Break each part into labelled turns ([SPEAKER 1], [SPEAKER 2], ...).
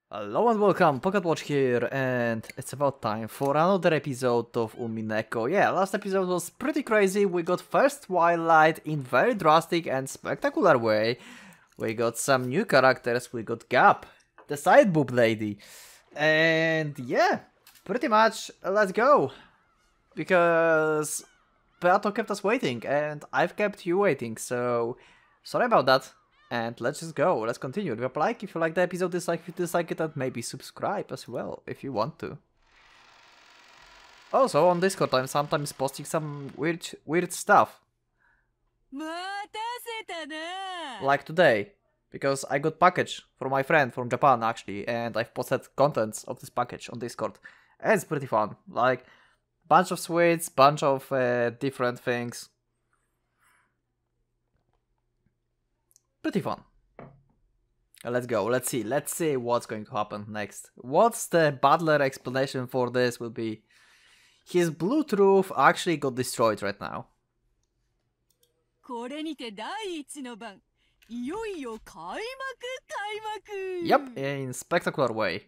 [SPEAKER 1] Hello and welcome, PocketWatch here, and it's about time for another episode of Umineko. Yeah, last episode was pretty crazy. We got first Twilight in very drastic and spectacular way. We got some new characters. We got Gap, the side boob lady, and yeah, pretty much let's go. Because Beato kept us waiting, and I've kept you waiting, so sorry about that. And let's just go, let's continue. Drop a like if you like the episode, dislike if you dislike it, and maybe subscribe as well if you want to. Also on Discord I'm sometimes posting some weird stuff. Like today, because I got package from my friend from Japan actually, and I've posted contents of this package on Discord. And it's pretty fun, like bunch of sweets, bunch of different things. Pretty fun. Let's go, let's see what's going to happen next. What's the butler explanation for this will be? His Bluetooth actually got destroyed right now. Yep, in spectacular way.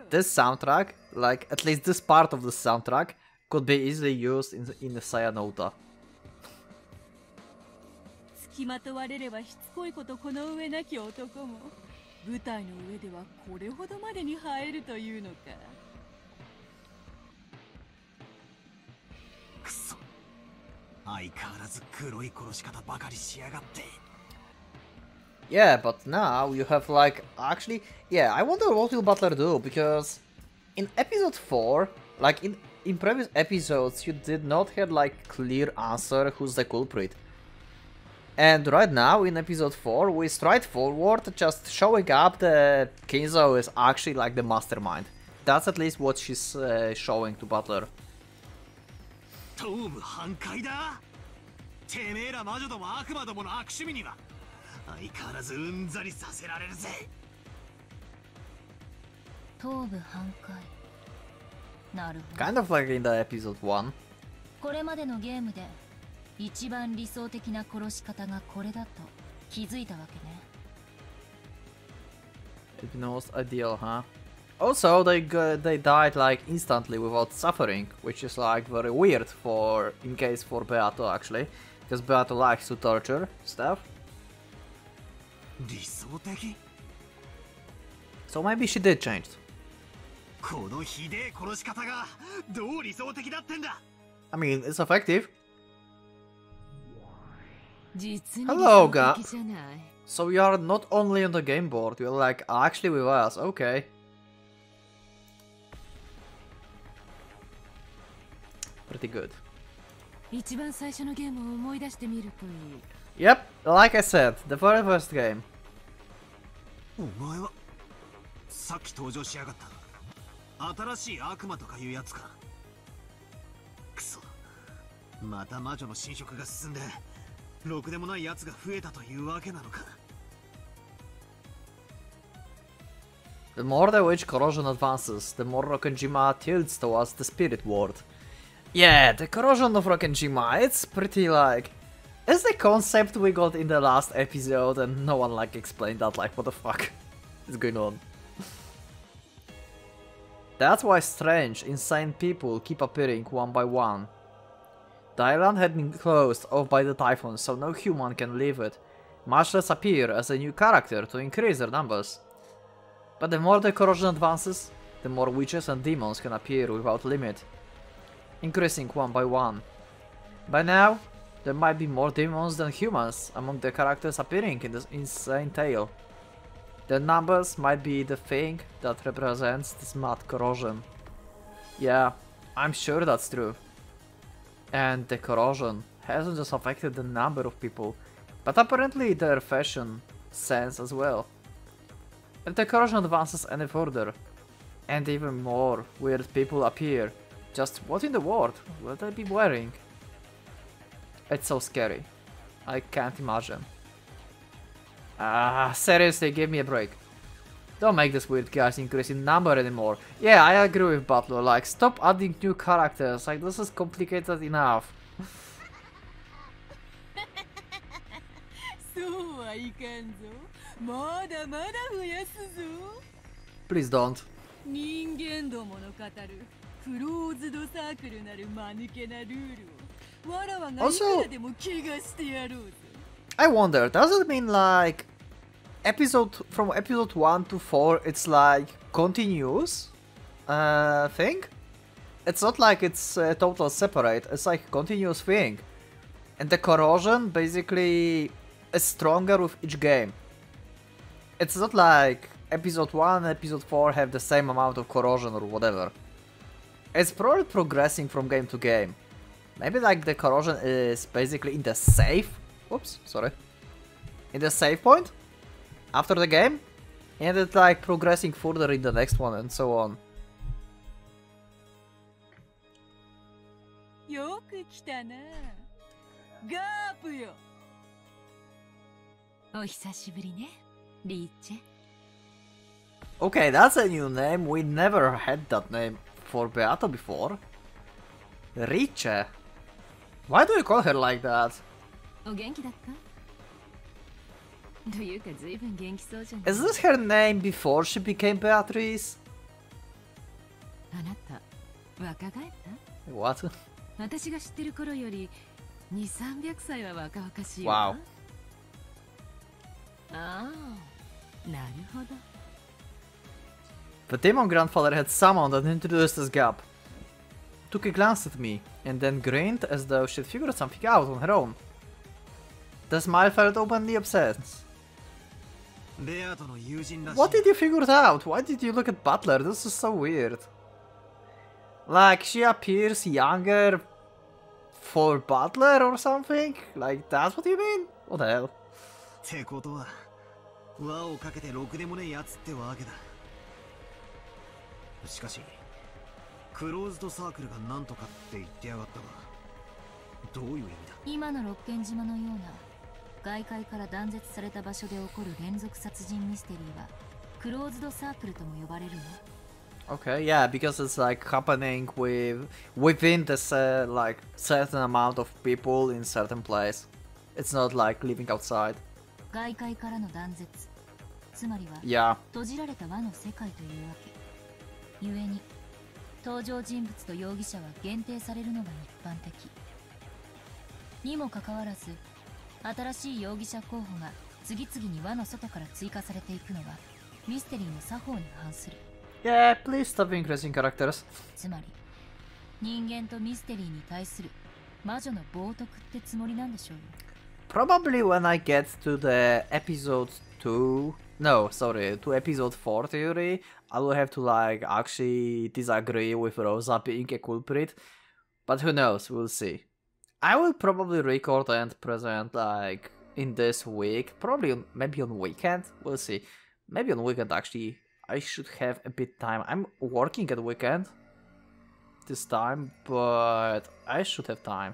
[SPEAKER 1] This soundtrack, like at least this part of the soundtrack, could be easily used in the Sayanota. Yeah, but now you have like, actually, yeah, I wonder what will Butler do, because in episode 4, like in previous episodes, you did not have like clear answer who's the culprit. And right now, in episode 4, we stride forward, just showing up that Kinzo is actually like the mastermind. That's at least what she's showing to Butler. Kind of like in the episode 1. It's most ideal, huh? Also, they died like instantly without suffering, which is like very weird in case for Beato actually, because Beato likes to torture stuff. So maybe she did change. I mean, it's effective. Hello, Gap. So you are not only on the game board, you're like actually with us, okay. Pretty good. Yep, like I said, the very first game. The more the witch corrosion advances, the more Rokkenjima tilts towards the spirit world. Yeah, the corrosion of Rokkenjima, it's pretty like... It's the concept we got in the last episode and no one like explained that, like what the fuck is going on. That's why strange, insane people keep appearing one by one. The island had been closed off by the typhoon, so no human can leave it, much less appear as a new character to increase their numbers. But the more the corrosion advances, the more witches and demons can appear without limit, increasing one by one. By now, there might be more demons than humans among the characters appearing in this insane tale. The numbers might be the thing that represents this mad corrosion. Yeah, I'm sure that's true. And the corrosion hasn't just affected the number of people, but apparently their fashion sense as well. If the corrosion advances any further, and even more weird people appear, just what in the world will they be wearing? It's so scary. I can't imagine. Seriously, give me a break. Don't make these weird guys increase in number anymore. Yeah, I agree with Butler, like, stop adding new characters, like, this is complicated enough. Please don't. Also, I wonder, does it mean like from episode 1 to 4 it's like continuous thing? It's not like it's total separate, it's like continuous thing. And the corrosion basically is stronger with each game. It's not like episode 1 and episode 4 have the same amount of corrosion or whatever. It's probably progressing from game to game. Maybe like the corrosion is basically in the save. Oops, sorry. In the save point after the game, and it's like progressing further in the next one and so on. Okay, that's a new name. We never had that name for Beato before. Riche. Why do you call her like that? Is this her name before she became Beatrice? What? Wow. The demon grandfather had summoned and introduced this gap. Took a glance at me, and then grinned as though she'd figured something out on her own. The smile felt openly obsessed. What did you figure out? Why did you look at Butler? This is so weird. Like, she appears younger for Butler or something? Like, that's what you mean? What the hell? Okay, yeah, because it's like happening within this like certain amount of people in certain place. It's not like living outside. Yeah. Yeah, please stop increasing characters. Probably when I get to the episode 2, no, sorry, to episode 4 theory, I will have to like actually disagree with Rosa being a culprit, but who knows, we'll see. I will probably record and present like in this week, probably maybe on weekend, we'll see. Maybe on weekend actually, I should have a bit time. I'm working at weekend this time, but I should have time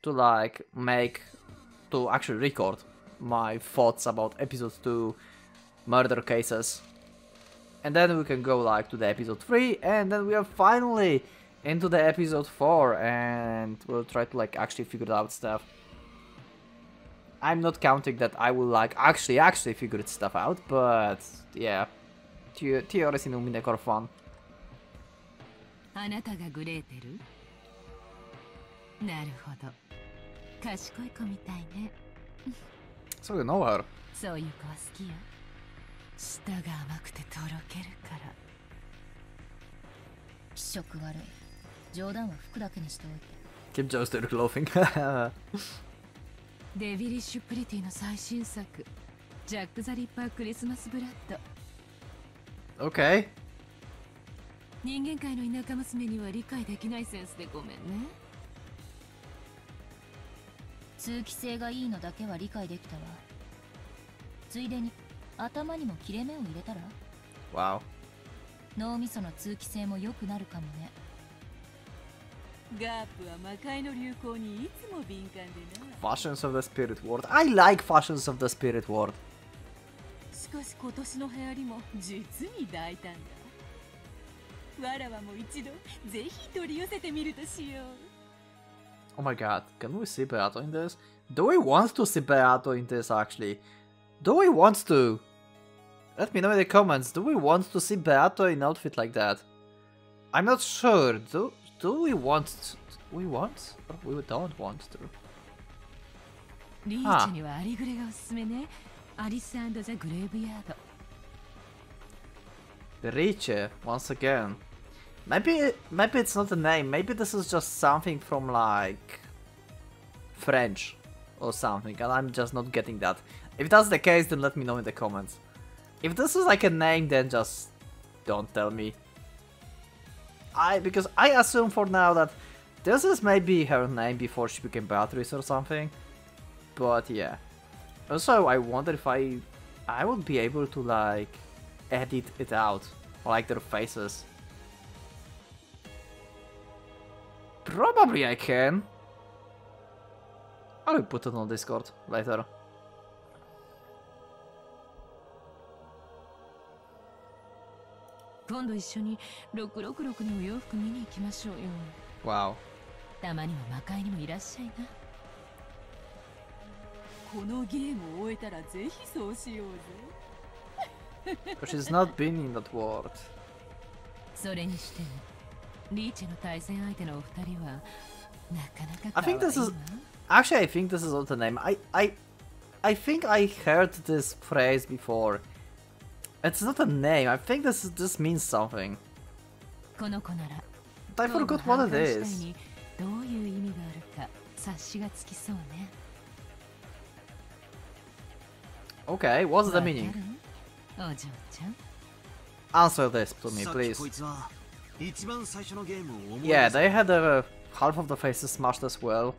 [SPEAKER 1] to like to actually record my thoughts about episode 2 murder cases. And then we can go like to the episode 3, and then we are finally into the episode 4, and we'll try to like actually figure out stuff. I'm not counting that I will like actually figure stuff out, but yeah, theories in Umineko are fun. So you know her. Keep just their clothing. Okay. Wow. Fashions of the spirit world. I like fashions of the spirit world.
[SPEAKER 2] しかし今年の流行りも実に大胆だ。わらわも一度ぜひ取り寄せてみるとしよう。
[SPEAKER 1] Oh my god, can we see Beato in this? Do we want to see Beato in this actually? Do we want to? Let me know in the comments, do we want to see Beato in an outfit like that? I'm not sure, do we want to? We want? Or we don't want to?
[SPEAKER 2] リーチにはアリグレがおすすめね。アリス&ザ・グレーブヤード。
[SPEAKER 1] Riche, once again. Maybe it's not a name, maybe this is just something from like French or something and I'm just not getting that. If that's the case, then let me know in the comments. If this is like a name, then just don't tell me. Because I assume for now that this is maybe her name before she became Beatrice or something. But yeah. Also, I wonder if I would be able to like edit it out, like their faces. Probably I can. I will put it on Discord later. Wow.
[SPEAKER 2] たまには魔界にもいらっしゃいな。このゲームを終えたらぜひそうしようぜ。
[SPEAKER 1] But she's not been in that world.
[SPEAKER 2] それにしてもリーチの対戦相手のお二人はなかなか
[SPEAKER 1] I
[SPEAKER 2] 可愛い
[SPEAKER 1] think
[SPEAKER 2] わ。
[SPEAKER 1] this is actually I think this is not the name. I think I heard this phrase before. It's not a name. I think this means something.
[SPEAKER 2] この子なら
[SPEAKER 1] I forgot what it is.
[SPEAKER 2] どういう意味があるか察しがつきそうね。
[SPEAKER 1] Okay, what's the meaning?
[SPEAKER 2] お嬢ちゃん。
[SPEAKER 1] Answer this to me, please. Yeah, they had half of the faces smashed as well.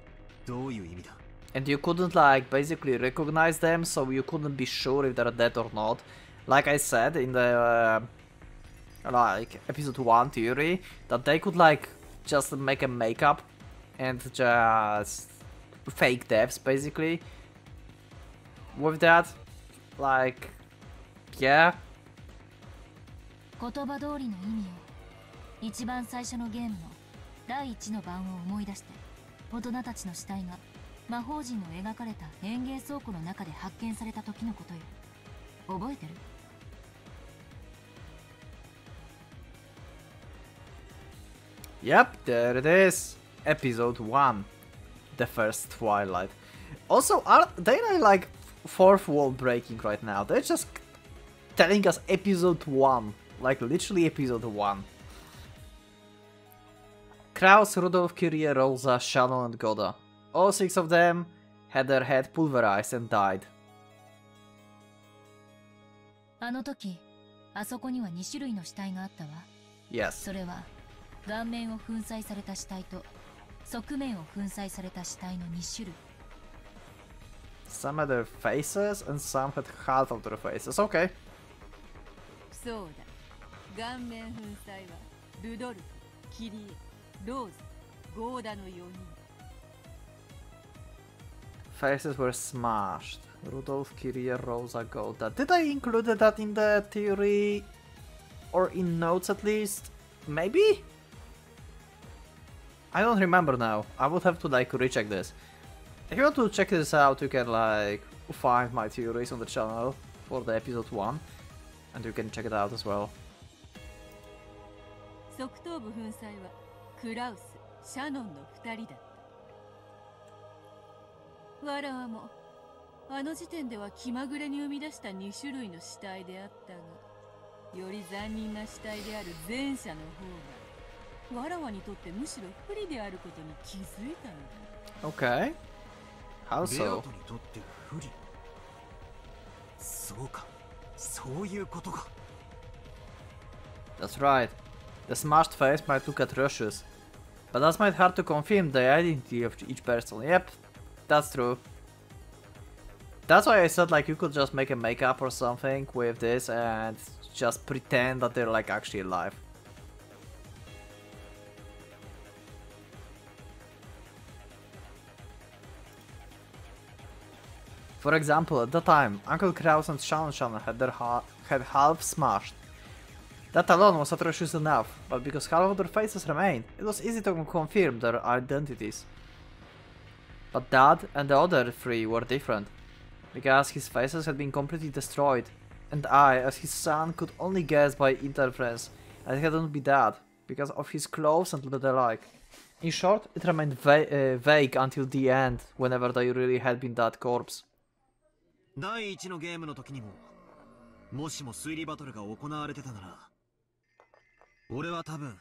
[SPEAKER 1] And you couldn't like basically recognize them, so you couldn't be sure if they're dead or not. Like I said in the like episode 1 theory, that they could like just make a makeup and just fake deaths basically. With that, like, yeah.
[SPEAKER 3] 言葉通りの意味を一番最初のゲームの第1の版を思い出して、大人たちの死体が魔法陣の描かれた園芸倉庫の中で発見された時のことよ。覚えてる？
[SPEAKER 1] Yep, there it is. Episode 1. The first Twilight. Also, are they like fourth wall breaking right now? They're just telling us episode 1. Like literally episode 1. Kraus, Rudolph, Kyrie, Rosa, Shannon and Goda. All 6 of them had their head pulverized and died.
[SPEAKER 3] あの時、あそこには2種類の死体があったわ。
[SPEAKER 1] Yes.
[SPEAKER 3] それは顔面を粉砕された死体と側面を粉砕された死体の2種類。
[SPEAKER 1] Some had their faces and some had half of their faces. Okay.
[SPEAKER 2] そうだ。顔面粉砕はルドルフ、キリエ、ローズ、ゴーダの4人。
[SPEAKER 1] Faces were smashed. Rudolph, Kyrie, Rosa, Goda. Did I include that in the theory? Or in notes at least? Maybe? I don't remember now. I would have to like recheck this. If you want to check this out, you can like find my theories on the channel for the episode 1. And you can check it out as well.
[SPEAKER 2] 側頭部粉砕はクラウス、シャノンの2人だった。わらわもあの時点では気まぐれに生み出した2種類の死体であったが、より残忍な死体である前者の方がわらわにとってむしろ不利であることに気づいたのだ。
[SPEAKER 1] Okay. How so?
[SPEAKER 4] ベアトにとって不利。そうか、そういうことか。
[SPEAKER 1] That's right. The smashed face might look atrocious, but that's might hard to confirm the identity of each person. Yep, that's true. That's why I said like you could just make a makeup or something with this and just pretend that they're like actually alive. For example, at the time, Uncle Kraus and Shan had their head half smashed. That alone was atrocious enough, but because half of their faces remained, it was easy to confirm their identities. But Dad and the other three were different, because his faces had been completely destroyed, and I, as his son, could only guess by inference that it hadn't be Dad, because of his clothes and the like. In short, it remained vague until the end, whenever they really had been that corpse.
[SPEAKER 4] 第1のゲームの時にも、もしも推理バトルが行われてたなら、俺は多分、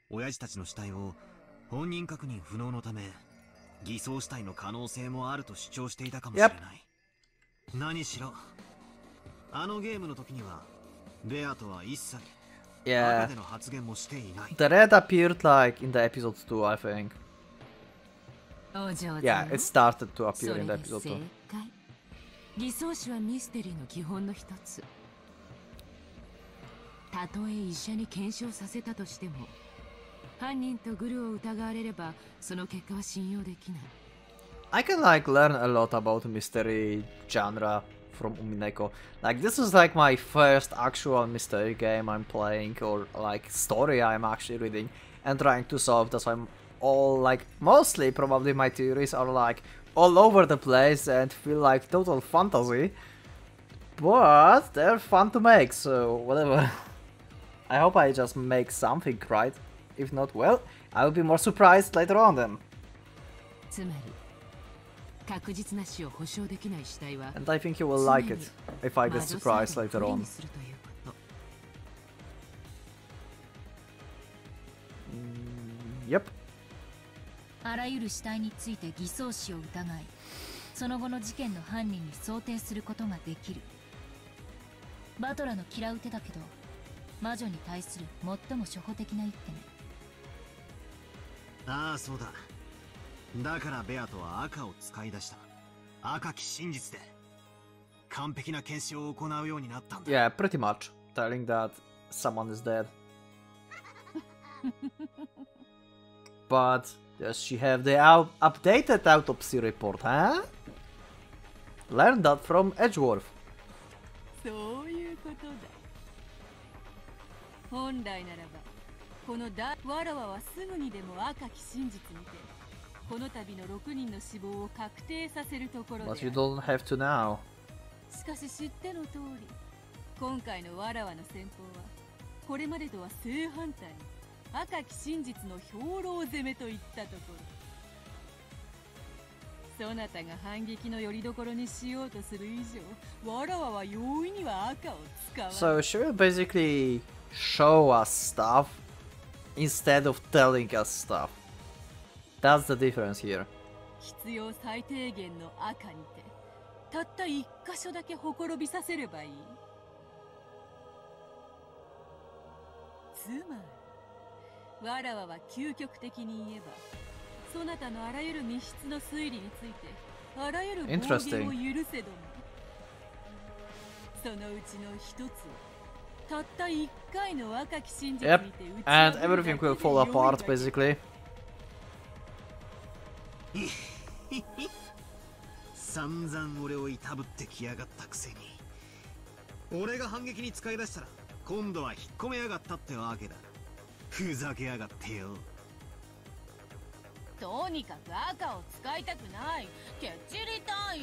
[SPEAKER 4] 親父たちの死体を本人確認不能のため、偽装死体の可能性もあると主張していたかもしれない。何しろ、あのゲームの時には、ベアとは一切、赤での発言もしていない。
[SPEAKER 1] The red appeared like in the episode 2, I think. Yeah, it started to appear in the episode 2.
[SPEAKER 2] 偽装死はミステリーの基本の一つ。たとえ医者に検証させたとしても、犯人とグルを疑われればその結果は信用できない。
[SPEAKER 1] I can like learn a lot about mystery genre from Umineko. Like this is like my first actual mystery game I'm playing, or like story I'm actually reading and trying to solve. That's why I'm all like, mostly probably my theories are like all over the place and feel like total fantasy, but they're fun to make, so whatever. I hope I just make something right. If not, well, I will be more surprised later on then. And I think you will like it if I get surprised later on. Yep.
[SPEAKER 3] あらゆる死体について偽装死を疑い、その後の事件の犯人に想定することができる。バトラの嫌う手だけど、魔女に対する最も初歩的な一手ね。
[SPEAKER 4] ああ、そうだ。だからベアとは赤を使い出した。赤き真実で完璧な検証を行うようになったんだ。
[SPEAKER 1] Yeah, pretty much. Telling that someone is dead. But does she have the updated autopsy report, huh? Learned that from Edgeworth.
[SPEAKER 2] そういうことだ。本来ならば、このわらわはすぐにでも赤き真実にて、この度の6人の死亡を確定させるところである。
[SPEAKER 1] But you don't have to now.
[SPEAKER 2] しかし知っての通り、今回のわらわの戦法は、これまでとは正反対。赤き真実の兵糧攻めといったところ。そなたが反撃の拠り所にしようとする以上、わらわは容易には赤を使わない。
[SPEAKER 1] So she will basically show us stuff instead of telling us stuff. That's the difference here.
[SPEAKER 2] 必要最低限の赤にて、たった一箇所だけほころびさせればいい。つまりわらわは究極的に言えば、そなたのあらゆる密室の推理について、あらゆる暴言を許せども、そのうちの一つを、たった一回の若き真実にて打ち破るだけで。
[SPEAKER 1] Yep, and everything will fall apart basically.
[SPEAKER 4] 散々俺をいたぶってきやがったくせに、俺が反撃に使い出したら今度は引っ込めやがったってわけだ。ふざけやがってよ。
[SPEAKER 2] とにかく赤を使いたくない。けっちりたい。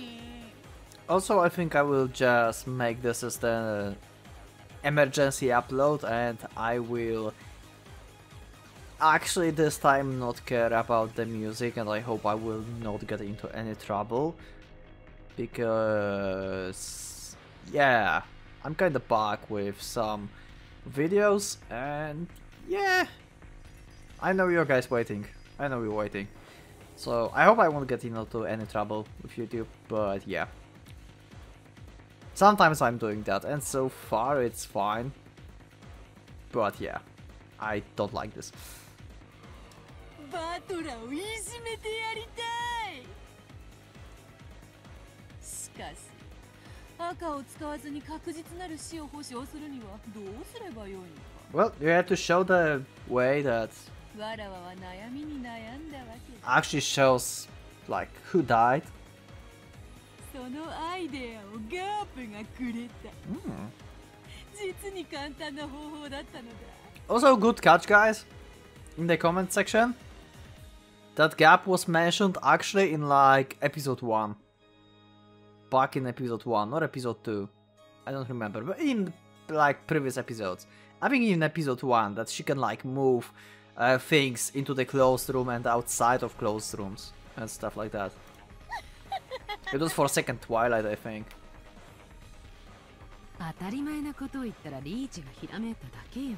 [SPEAKER 1] Also, I think I will just make this as the emergency upload, and I will actually this time not care about the music, and I hope I will not get into any trouble, because yeah, I'm kinda back with some videos, and yeah, I know you guys waiting. I know you're waiting. So I hope I won't get into any trouble with YouTube, but yeah. Sometimes I'm doing that, and so far it's fine. But yeah, I don't like this.
[SPEAKER 2] バトラをいじめてやりたい。しかし、赤を使わずに確実なる死を保証するにはどうすればよいのか。
[SPEAKER 1] Well, you have to show the way that actually shows like who died.
[SPEAKER 2] そのアイデアをガープがくれた。実に簡単な方法だったのだ。
[SPEAKER 1] Also, good catch, guys. In the comment section, that gap was mentioned actually in like episode 1. Back in episode 1 or episode 2. I don't remember, but in like previous episodes. I think in episode 1 that she can like move things into the closed room and outside of closed rooms and stuff like that. It was for second Twilight, I think.
[SPEAKER 5] 当たり前なことを言ったらリーチがひらめいただけよ。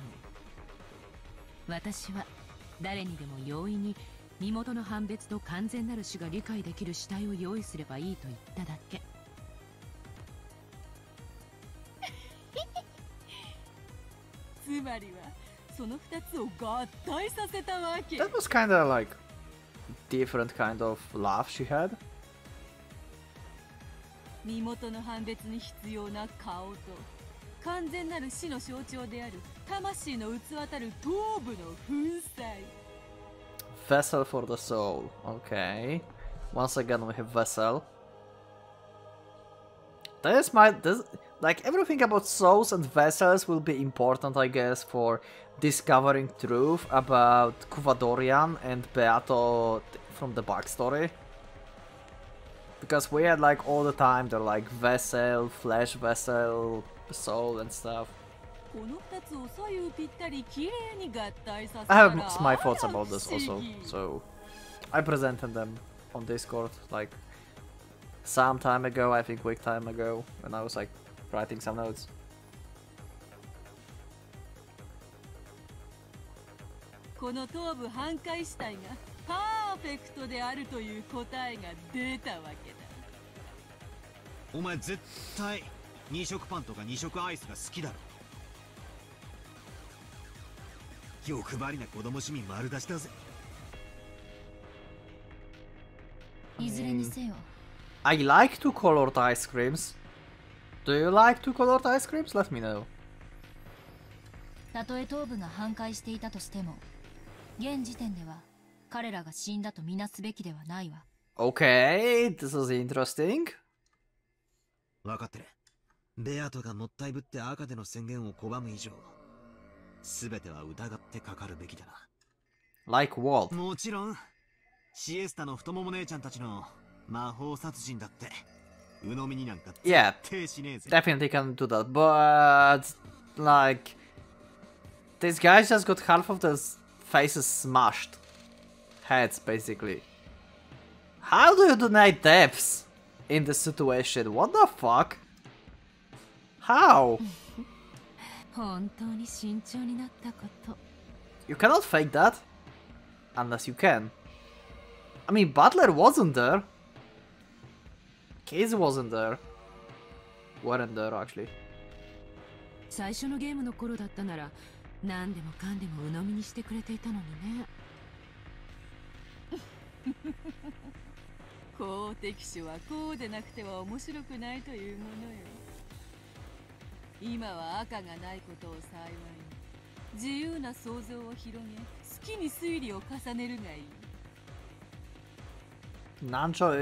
[SPEAKER 5] 私は誰にでも容易に身元の判別と完全なる種が理解できる死体を用意すればいいと言っただけ。
[SPEAKER 2] つまりはその2つを合体させたわけ。
[SPEAKER 1] That was kinda like different kind of laugh she had.
[SPEAKER 2] 身元の判別に必要な顔と完全なる死の象徴である魂の器たる頭部の粉砕。
[SPEAKER 1] Vessel for the soul. Okay. Once again we have vessel. Like everything about souls and vessels will be important, I guess, for discovering truth about Kuvadorian and Beato from the backstory. Because we had like all the time they're like vessel, flesh vessel, soul and stuff. I have my thoughts about this also, so I presented them on Discord like some time ago, I think week time ago, when I was like writing some notes.
[SPEAKER 2] この頭部半壊死体がパーフェクトであるという答えが出たわけだ。
[SPEAKER 4] お前絶対2色パンとか2色アイスが好きだろ。欲張りな子供市民丸出しだぜ。
[SPEAKER 3] いずれにせよ。
[SPEAKER 1] I like two-colored ice creams. Do you like two-colored ice creams? Let me know.
[SPEAKER 3] たとえ頭部が半壊していたとしても、現時点では彼らが死んだとみなすべきではないわ。
[SPEAKER 1] Okay, this is interesting.
[SPEAKER 4] 分かってる。ベアトがもったいぶって赤での宣言を拒む以上、すべては疑ってかかるべきだな。
[SPEAKER 1] Like what?
[SPEAKER 4] もちろん、シエスタの太もも姉ちゃんたちの魔法殺人だって、鵜呑みになんか絶対しねえぜ。
[SPEAKER 1] Definitely can do that, but like these guys just got half of their faces smashed. Heads, basically. How do you deny depths in this situation? What the fuck? How?
[SPEAKER 5] 本当に慎重になったこと。
[SPEAKER 1] You cannot fake that. Unless you can. I mean, Butler wasn't there. Case wasn't there. Weren't there, actually.
[SPEAKER 5] 最初のゲームの頃だったなら、何でもかんでも鵜呑みにしてくれていたのにね。
[SPEAKER 2] 公的種はこうでなくては面白くないというものよ。今は赤がないことを幸いに自由な想像を広げ、好きに推理を重ねるがいい。
[SPEAKER 1] Nancho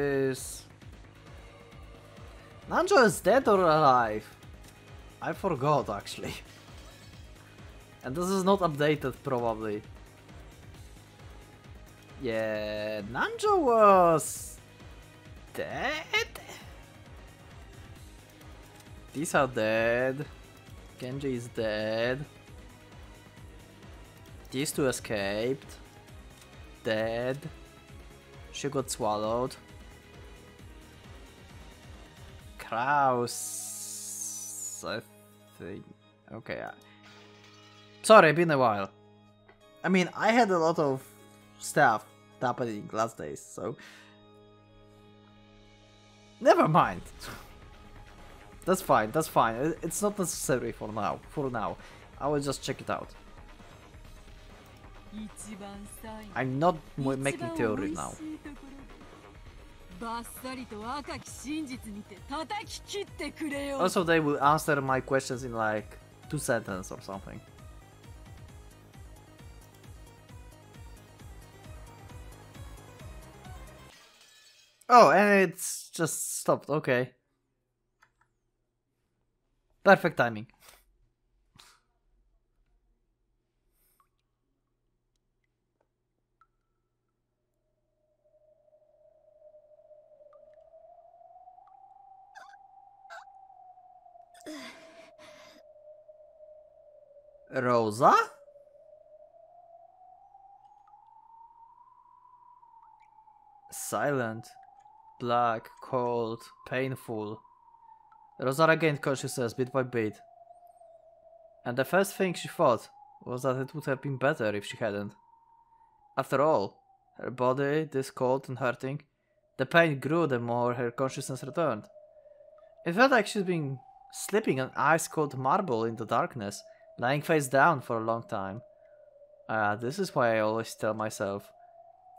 [SPEAKER 1] is dead or alive? I forgot actually. And this is not updated probably. Yeah, Nanjo was dead? These are dead. Genji is dead. These two escaped. Dead. She got swallowed. Kraus, I think. Okay. Sorry, been a while. I mean, I had a lot of stuff happening last days, so never mind. That's fine. That's fine. It's not necessary for now. For now, I will just check it out. I'm not making theory now. Also, they will answer my questions in like 2 sentences or something. Oh, and it's just stopped. Okay. Perfect timing. Rosa? Silent, black, cold, painful. Rosa regained consciousness bit by bit. And the first thing she thought was that it would have been better if she hadn't. After all, her body, this cold and hurting, the pain grew the more her consciousness returned. It felt like she'd been sleeping on ice-cold marble in the darkness, lying face down for a long time. This is why I always tell myself,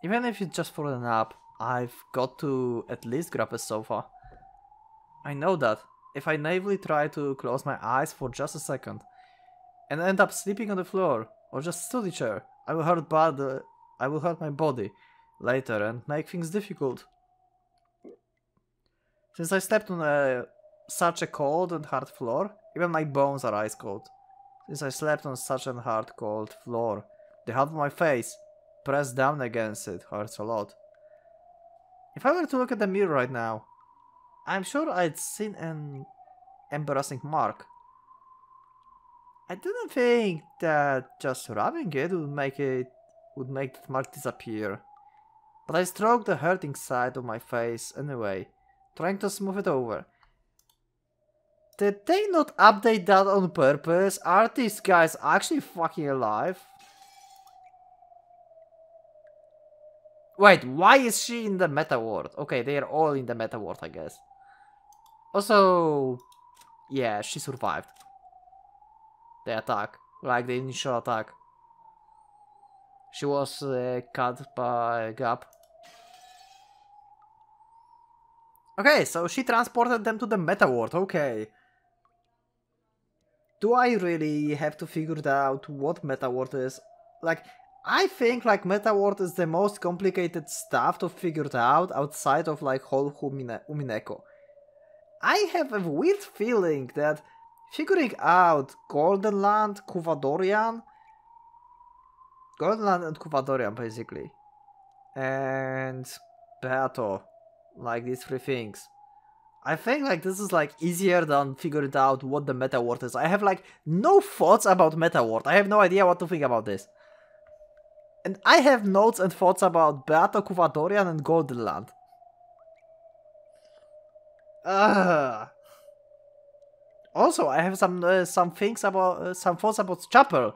[SPEAKER 1] even if it's just for a nap, I've got to at least grab a sofa. I know that if I naively try to close my eyes for just a second and end up sleeping on the floor or just study chair, I will hurt my body later and make things difficult. Since I slept on such a cold and hard floor, even my bones are ice cold. Since I slept on such a hard cold floor, the half of my face pressed down against it hurts a lot. If I were to look at the mirror right now, I'm sure I'd seen an embarrassing mark. I didn't think that just rubbing it would make that mark disappear. But I stroked the hurting side of my face anyway, trying to smooth it over. Did they not update that on purpose? Are these guys actually fucking alive? Wait, why is she in the meta world? Okay, they are all in the meta world, I guess. Also, yeah, she survived the attack, like the initial attack. She was cut by Gap. Okay, so she transported them to the meta world, okay. Do I really have to figure out what meta world is? Like, I think like meta world is the most complicated stuff to figure out outside of like whole Umineko. I have a weird feeling that figuring out Golden Land and Kuvadorian basically, and Beato, like these three things, I think like this is like easier than figuring out what the meta world is. I have like no thoughts about meta world. I have no idea what to think about this. And I have notes and thoughts about Beato, Kuvadorian and Golden Land. Also, I have some things about some thoughts about Chapel.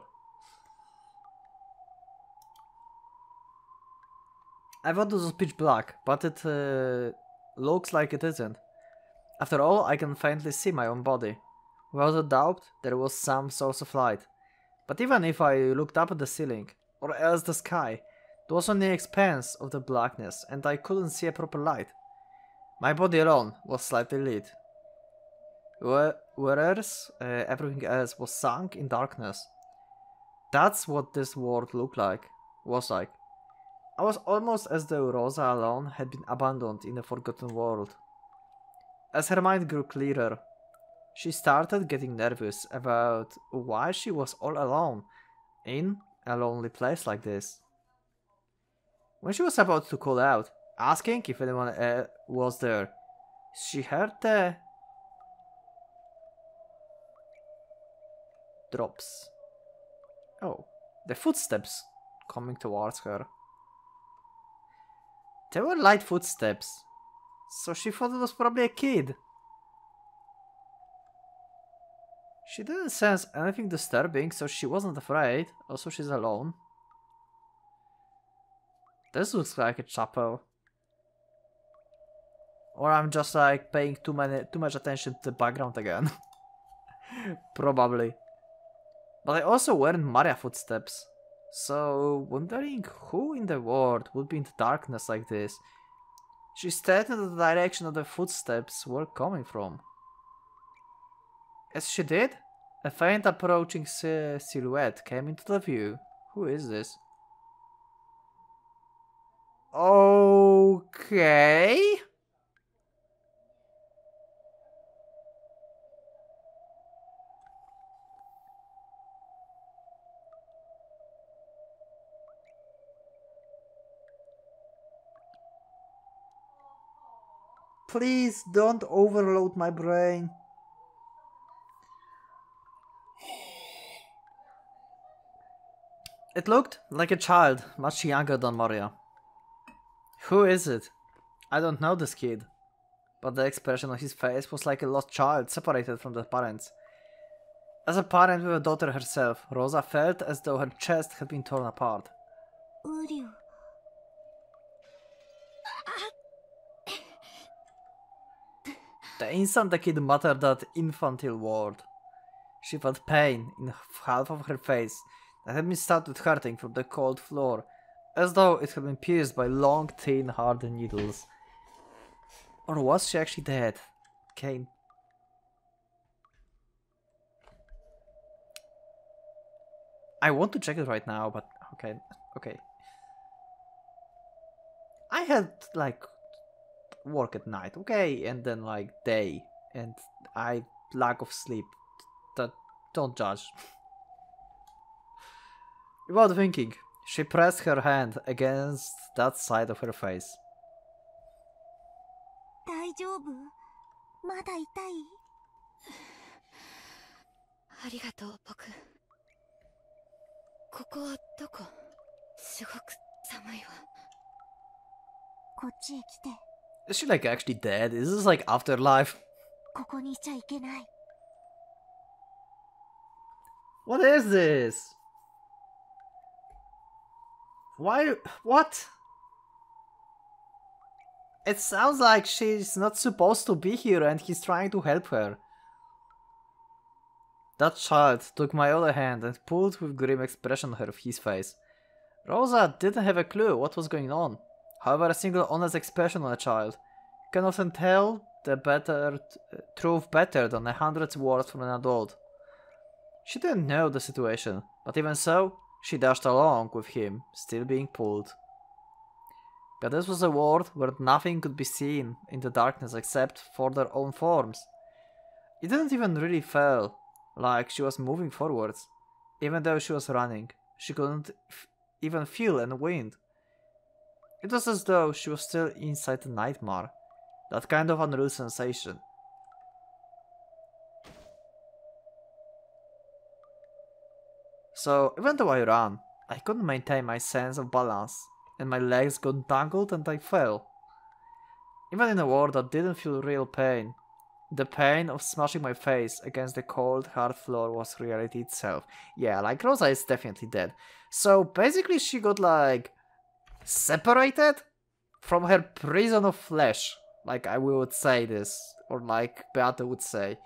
[SPEAKER 1] I thought this was pitch black, but it looks like it isn't. After all, I can faintly see my own body. Without a doubt, there was some source of light. But even if I looked up at the ceiling, or else the sky, there was only an expanse of the blackness, and I couldn't see a proper light. My body alone was slightly lit. Whereas everything else was sunk in darkness. That's what this world was like. I was almost as though Rosa alone had been abandoned in a forgotten world. As her mind grew clearer, she started getting nervous about why she was all alone in a lonely place like this. When she was about to call out, asking if anyone was there, she heard the drops. Oh, the footsteps coming towards her. They were light footsteps, so she thought it was probably a kid. She didn't sense anything disturbing, so she wasn't afraid. Also, she's alone. This looks like a chapel. Or I'm just like paying too much attention to the background again. Probably. But I also weren't Maria footsteps. So, wondering who in the world would be in the darkness like this. She stared in the direction of the footsteps were coming from. As she did, a faint approaching silhouette came into the view. Who is this? Okay. Okay. Please don't overload my brain. It looked like a child, much younger than Maria. Who is it? I don't know this kid. But the expression on his face was like a lost child separated from the parents. As a parent with a daughter herself, Rosa felt as though her chest had been torn apart.
[SPEAKER 3] Uryu.
[SPEAKER 1] The instant the kid muttered that infantile word, she felt pain in half of her face that had been started hurting from the cold floor, as though it had been pierced by long, thin, hard needles. Or was she actually dead? Kane. I want to check it right now, but okay. I had like work at night, okay, and then like day, and I lack of sleep. Don't judge. Without thinking, she pressed her hand against that side of her face.
[SPEAKER 3] 大丈夫？まだ痛い？
[SPEAKER 6] ありがとう、僕。ここはどこ？すごく寒いわ。
[SPEAKER 3] こっちへ来て。
[SPEAKER 1] Is she like actually dead? Is this like afterlife?
[SPEAKER 3] ここにいちゃいけない。
[SPEAKER 1] What is this? Why? What? It sounds like she's not supposed to be here and he's trying to help her. That child took my other hand and pulled with grim expression on his face. Rosa didn't have a clue what was going on. However, a single honest expression on a child can often tell the truth better than 100 words from an adult. She didn't know the situation, but even so, she dashed along with him, still being pulled. But this was a world where nothing could be seen in the darkness except for their own forms. It didn't even really feel like she was moving forwards. Even though she was running, she couldn't even feel any wind. It was as though she was still inside a nightmare, that kind of unreal sensation. So, even though I ran, I couldn't maintain my sense of balance, and my legs got tangled and I fell. Even in a world that didn't feel real pain, the pain of smashing my face against the cold, hard floor was reality itself. Yeah, like Rosa is definitely dead. So basically she got like separated from her prison of flesh. Like I would say this, or like Beata would say.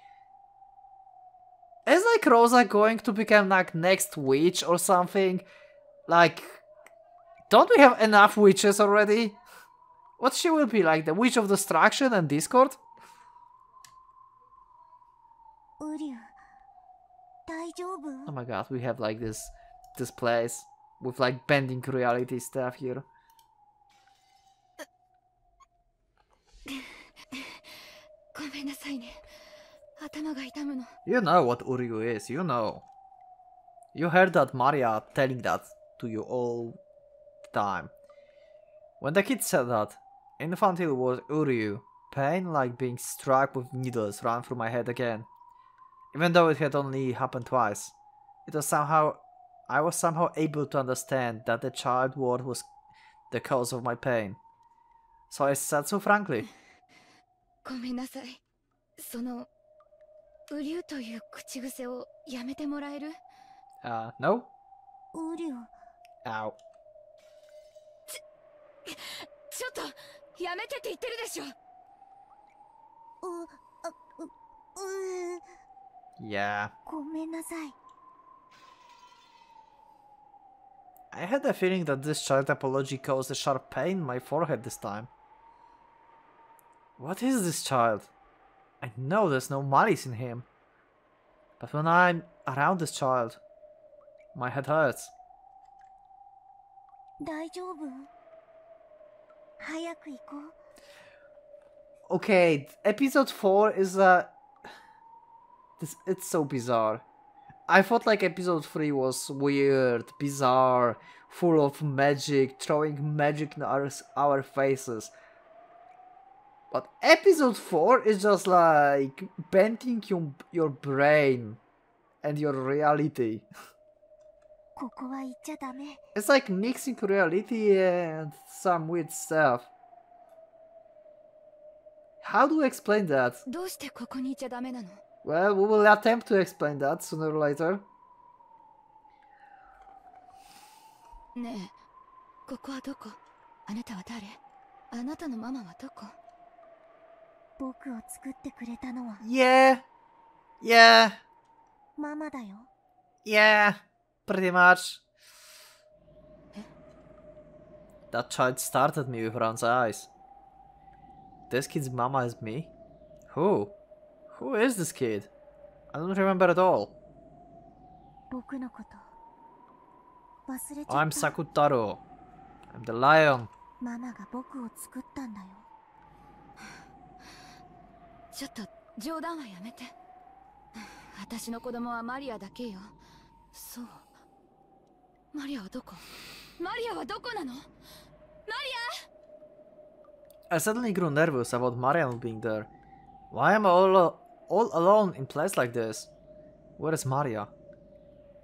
[SPEAKER 1] Is like Rosa going to become like next witch or something? Like, don't we have enough witches already? What she will be, like the witch of destruction and discord?
[SPEAKER 3] ウリュウ、大丈夫？
[SPEAKER 1] Oh my god, we have like this place with like bending reality stuff here.
[SPEAKER 6] ごめんなさいね。頭が痛むの。
[SPEAKER 1] You know what Uryu is, you know. You heard that Maria telling that to you all the time. When the kid said that, infantile was Uryu, pain like being struck with needles ran through my head again. Even though it had only happened twice, I was somehow able to understand that the child word was the cause of my pain. So I said so frankly.
[SPEAKER 6] ごめんなさい。その、ウリュウという口癖をやめてもらえる？
[SPEAKER 1] No?
[SPEAKER 3] ウリュウ。
[SPEAKER 1] Ow.
[SPEAKER 6] ちょっと、やめてって言ってるでしょ。
[SPEAKER 1] Yeah.
[SPEAKER 3] ごめんなさい。
[SPEAKER 1] I had a feeling that this child apology caused a sharp pain in my forehead this time. What is this child? I know there's no malice in him. But when I'm around this child, my head hurts.
[SPEAKER 3] 大丈夫？
[SPEAKER 6] 早く行こう。
[SPEAKER 1] Okay, episode 4 is it's so bizarre. I thought like episode 3 was weird, bizarre, full of magic, throwing magic in our faces. But episode 4 is just like bending your brain and your reality.
[SPEAKER 6] ここは行っちゃダメ。
[SPEAKER 1] It's like mixing reality and some weird stuff. How do you explain that?
[SPEAKER 6] どうしてここにいちゃダメなの？
[SPEAKER 1] Well, we will attempt to explain that sooner or later.
[SPEAKER 6] ねえ、ここはどこ？あなたは誰？あなたのママはどこ？僕を作ってくれたのは
[SPEAKER 1] Yeah. Yeah.
[SPEAKER 6] ママだよ。
[SPEAKER 1] Yeah. Pretty much. That child started me with Ron's eyes. This kid's mama is me? Who? Who is this kid? I don't remember at all.
[SPEAKER 6] 僕のこと忘れちゃった。
[SPEAKER 1] I'm Sakutaro. I'm the lion.
[SPEAKER 6] ママが僕を作ったんだよ。ちょっと冗談はやめて。私の子供はマリアだけよ。そう。マリアはどこ？マリアはどこなの？マリ
[SPEAKER 1] I suddenly grew nervous about Mariam being there. Why am I all alone in a place like this? Where is Maria?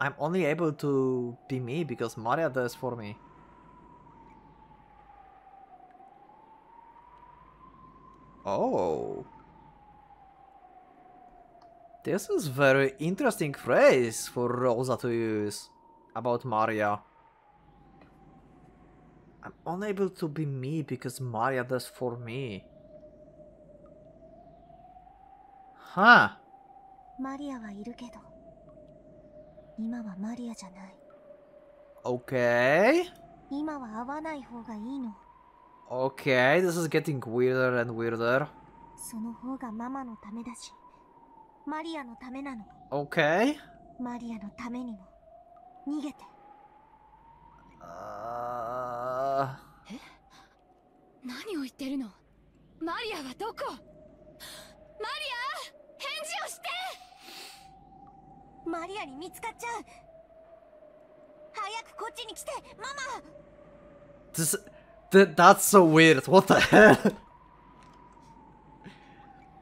[SPEAKER 1] I'm only able to be me because Maria does for me. Oh. This is very interesting phrase for Rosa to use about Maria. I'm unable to be me because Maria does for me. Huh.
[SPEAKER 6] マリアはいるけど、今はマリアじゃない。
[SPEAKER 1] Okay.
[SPEAKER 6] 今は会わない方がいいの。
[SPEAKER 1] Okay, this is getting weirder and weirder.
[SPEAKER 6] その方がママのためだし、マリアのためなの。
[SPEAKER 1] Okay.
[SPEAKER 6] マリアのためにも逃げて。何を言ってるの？マリアはどこ？マリア、返事をして！マリアに見つかっちゃう。早くこっちに来て、ママ。
[SPEAKER 1] That's so weird. What the hell?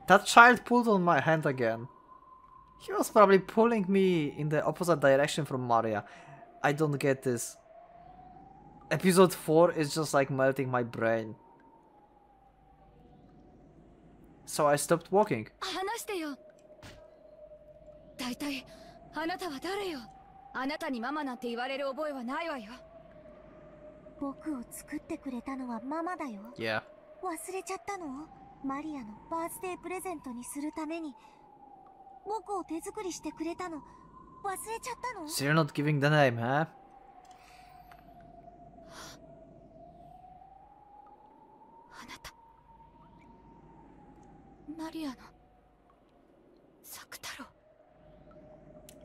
[SPEAKER 1] That child pulled on my hand again. He was probably pulling me in the opposite direction from Maria. I don't get this. Episode 4 is just like melting my brain. So I stopped walking.
[SPEAKER 6] 話してよ。だいたいあなたは誰よ？あなたにママなんて言われる覚えはないわよ。僕を作ってくれたのはママだよ。
[SPEAKER 1] Yeah.
[SPEAKER 6] 忘れちゃったの？マリアのバースデープレゼントにするために僕を手作りしてくれたの忘れちゃったの？
[SPEAKER 1] So you're not giving the name, huh?
[SPEAKER 6] あなたマリアの作太郎。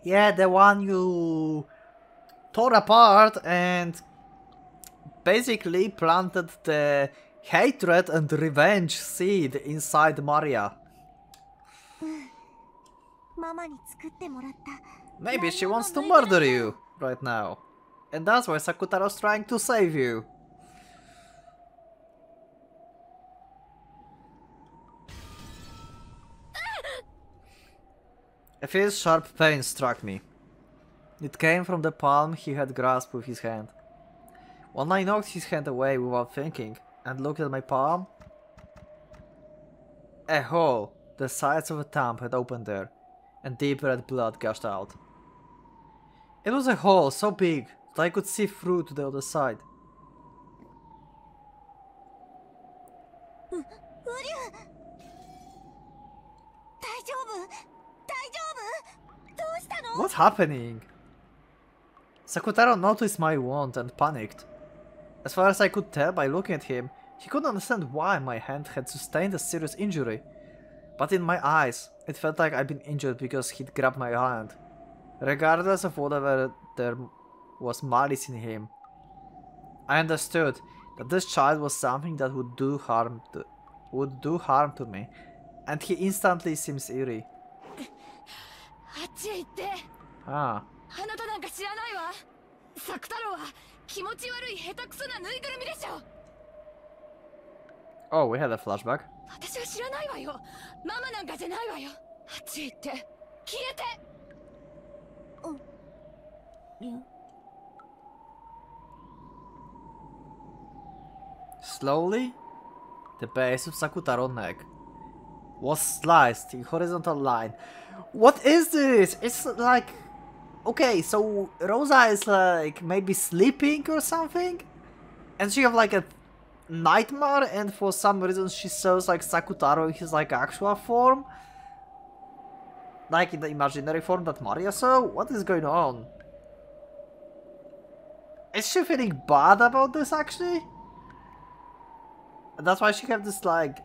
[SPEAKER 1] Yeah, the one you tore apart and basically planted the hatred and revenge seed inside Maria.
[SPEAKER 6] ママに作ってもらった。
[SPEAKER 1] Maybe she wants to murder you right now. And that's why Sakutaro's trying to save you. A fierce sharp pain struck me. It came from the palm he had grasped with his hand. When I knocked his hand away without thinking and looked at my palm, a hole the size of a thumb had opened there, and deep red blood gushed out. It was a hole so big that I could see through to the other side. What's happening? Sakutaro noticed my wound and panicked. As far as I could tell by looking at him, he couldn't understand why my hand had sustained a serious injury. But in my eyes, it felt like I'd been injured because he'd grabbed my hand. Regardless of whatever there was malice in him. I understood That this child was something that would do harm to me. And he instantly seems eerie.
[SPEAKER 6] あっちへ行って。
[SPEAKER 1] Ah.
[SPEAKER 6] あなたなんか知らないわ。作太郎は気持ち悪い下手くそなぬいぐるみでしょ。
[SPEAKER 1] Oh, we had a flashback.
[SPEAKER 6] 私は知らないわよ。ママなんかじゃないわよ。あっちへ行って。消えて。
[SPEAKER 1] Slowly, the base of Sakutaro's neck was sliced in horizontal line. What is this? It's like... Okay, so Rosa is like maybe sleeping or something? And she have like a nightmare and for some reason she shows like Sakutaro in his like actual form? Like in the imaginary form that Maria saw? What is going on? Is she feeling bad about this actually? And that's why she had this like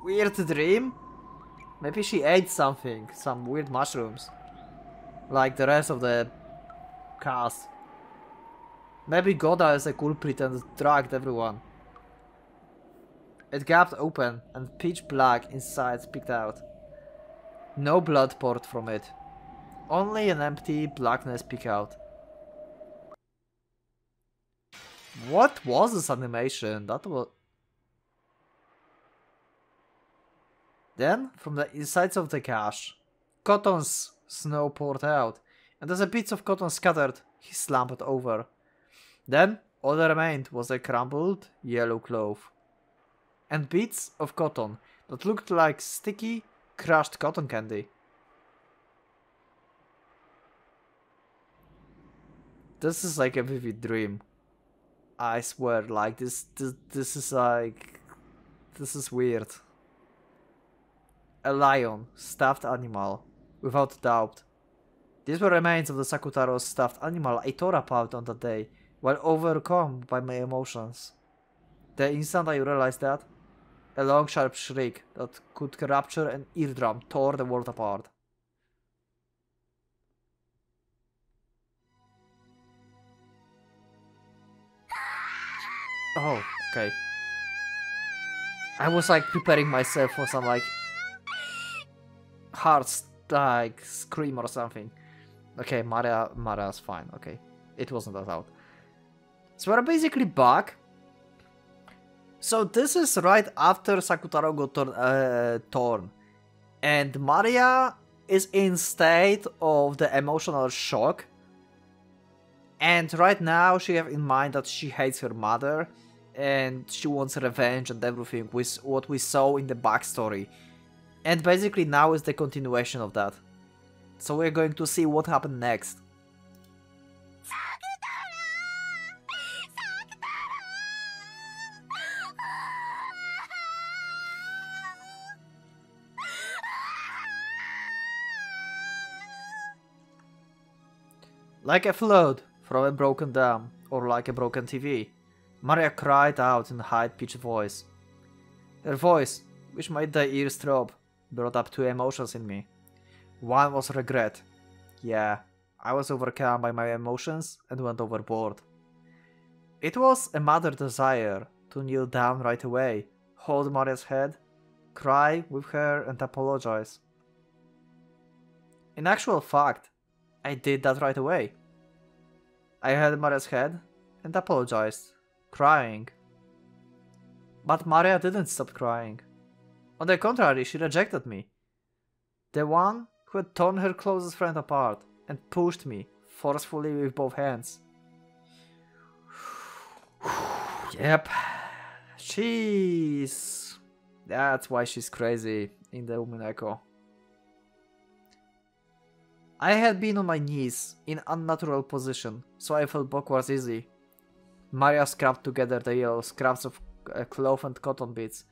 [SPEAKER 1] weird dream? Maybe she ate something, some weird mushrooms. Like the rest of the cast. Maybe Goda is a culprit and drugged everyone. It gapped open and pitch black inside peeked out. No blood poured from it. Only an empty blackness peeked out. What was this animation? That was... Then, from the insides of the cache, Cotton's snow poured out, and as a bits of cotton scattered, he slumped over. Then, all that remained was a crumpled yellow cloth. And bits of cotton that looked like sticky, crushed cotton candy. This is like a vivid dream. I swear, like this is like... This is weird. A lion, stuffed animal, without doubt. These were remains of the Sakutaro's stuffed animal I tore apart on that day, while overcome by my emotions. The instant I realized that, a long sharp shriek that could rupture an eardrum tore the world apart. Oh, okay. I was like preparing myself for some like hard like scream or something. Okay, Maria's fine. Okay, it wasn't that loud. So we're basically back. So this is right after Sakutaro got torn, and Maria is in state of the emotional shock. And right now she have in mind that she hates her mother, and she wants revenge and everything with what we saw in the backstory. And basically now is the continuation of that. So we're going to see what happened next. Like a flood from a broken dam, or like a broken TV, Maria cried out in a high-pitched voice. Her voice, which made the ears throb, brought up two emotions in me. One was regret. Yeah, I was overcome by my emotions and went overboard. It was a mother desire to kneel down right away, hold Maria's head, cry with her and apologize. In actual fact, I did that right away. I held Maria's head and apologized, crying. But Maria didn't stop crying. On the contrary, she rejected me. The one who had torn her closest friend apart and pushed me forcefully with both hands. Yep. That's why she's crazy in the Umineko. I had been on my knees in unnatural position, so I felt backwards easy. Maria scrubbed together the yellow scraps of cloth and cotton bits,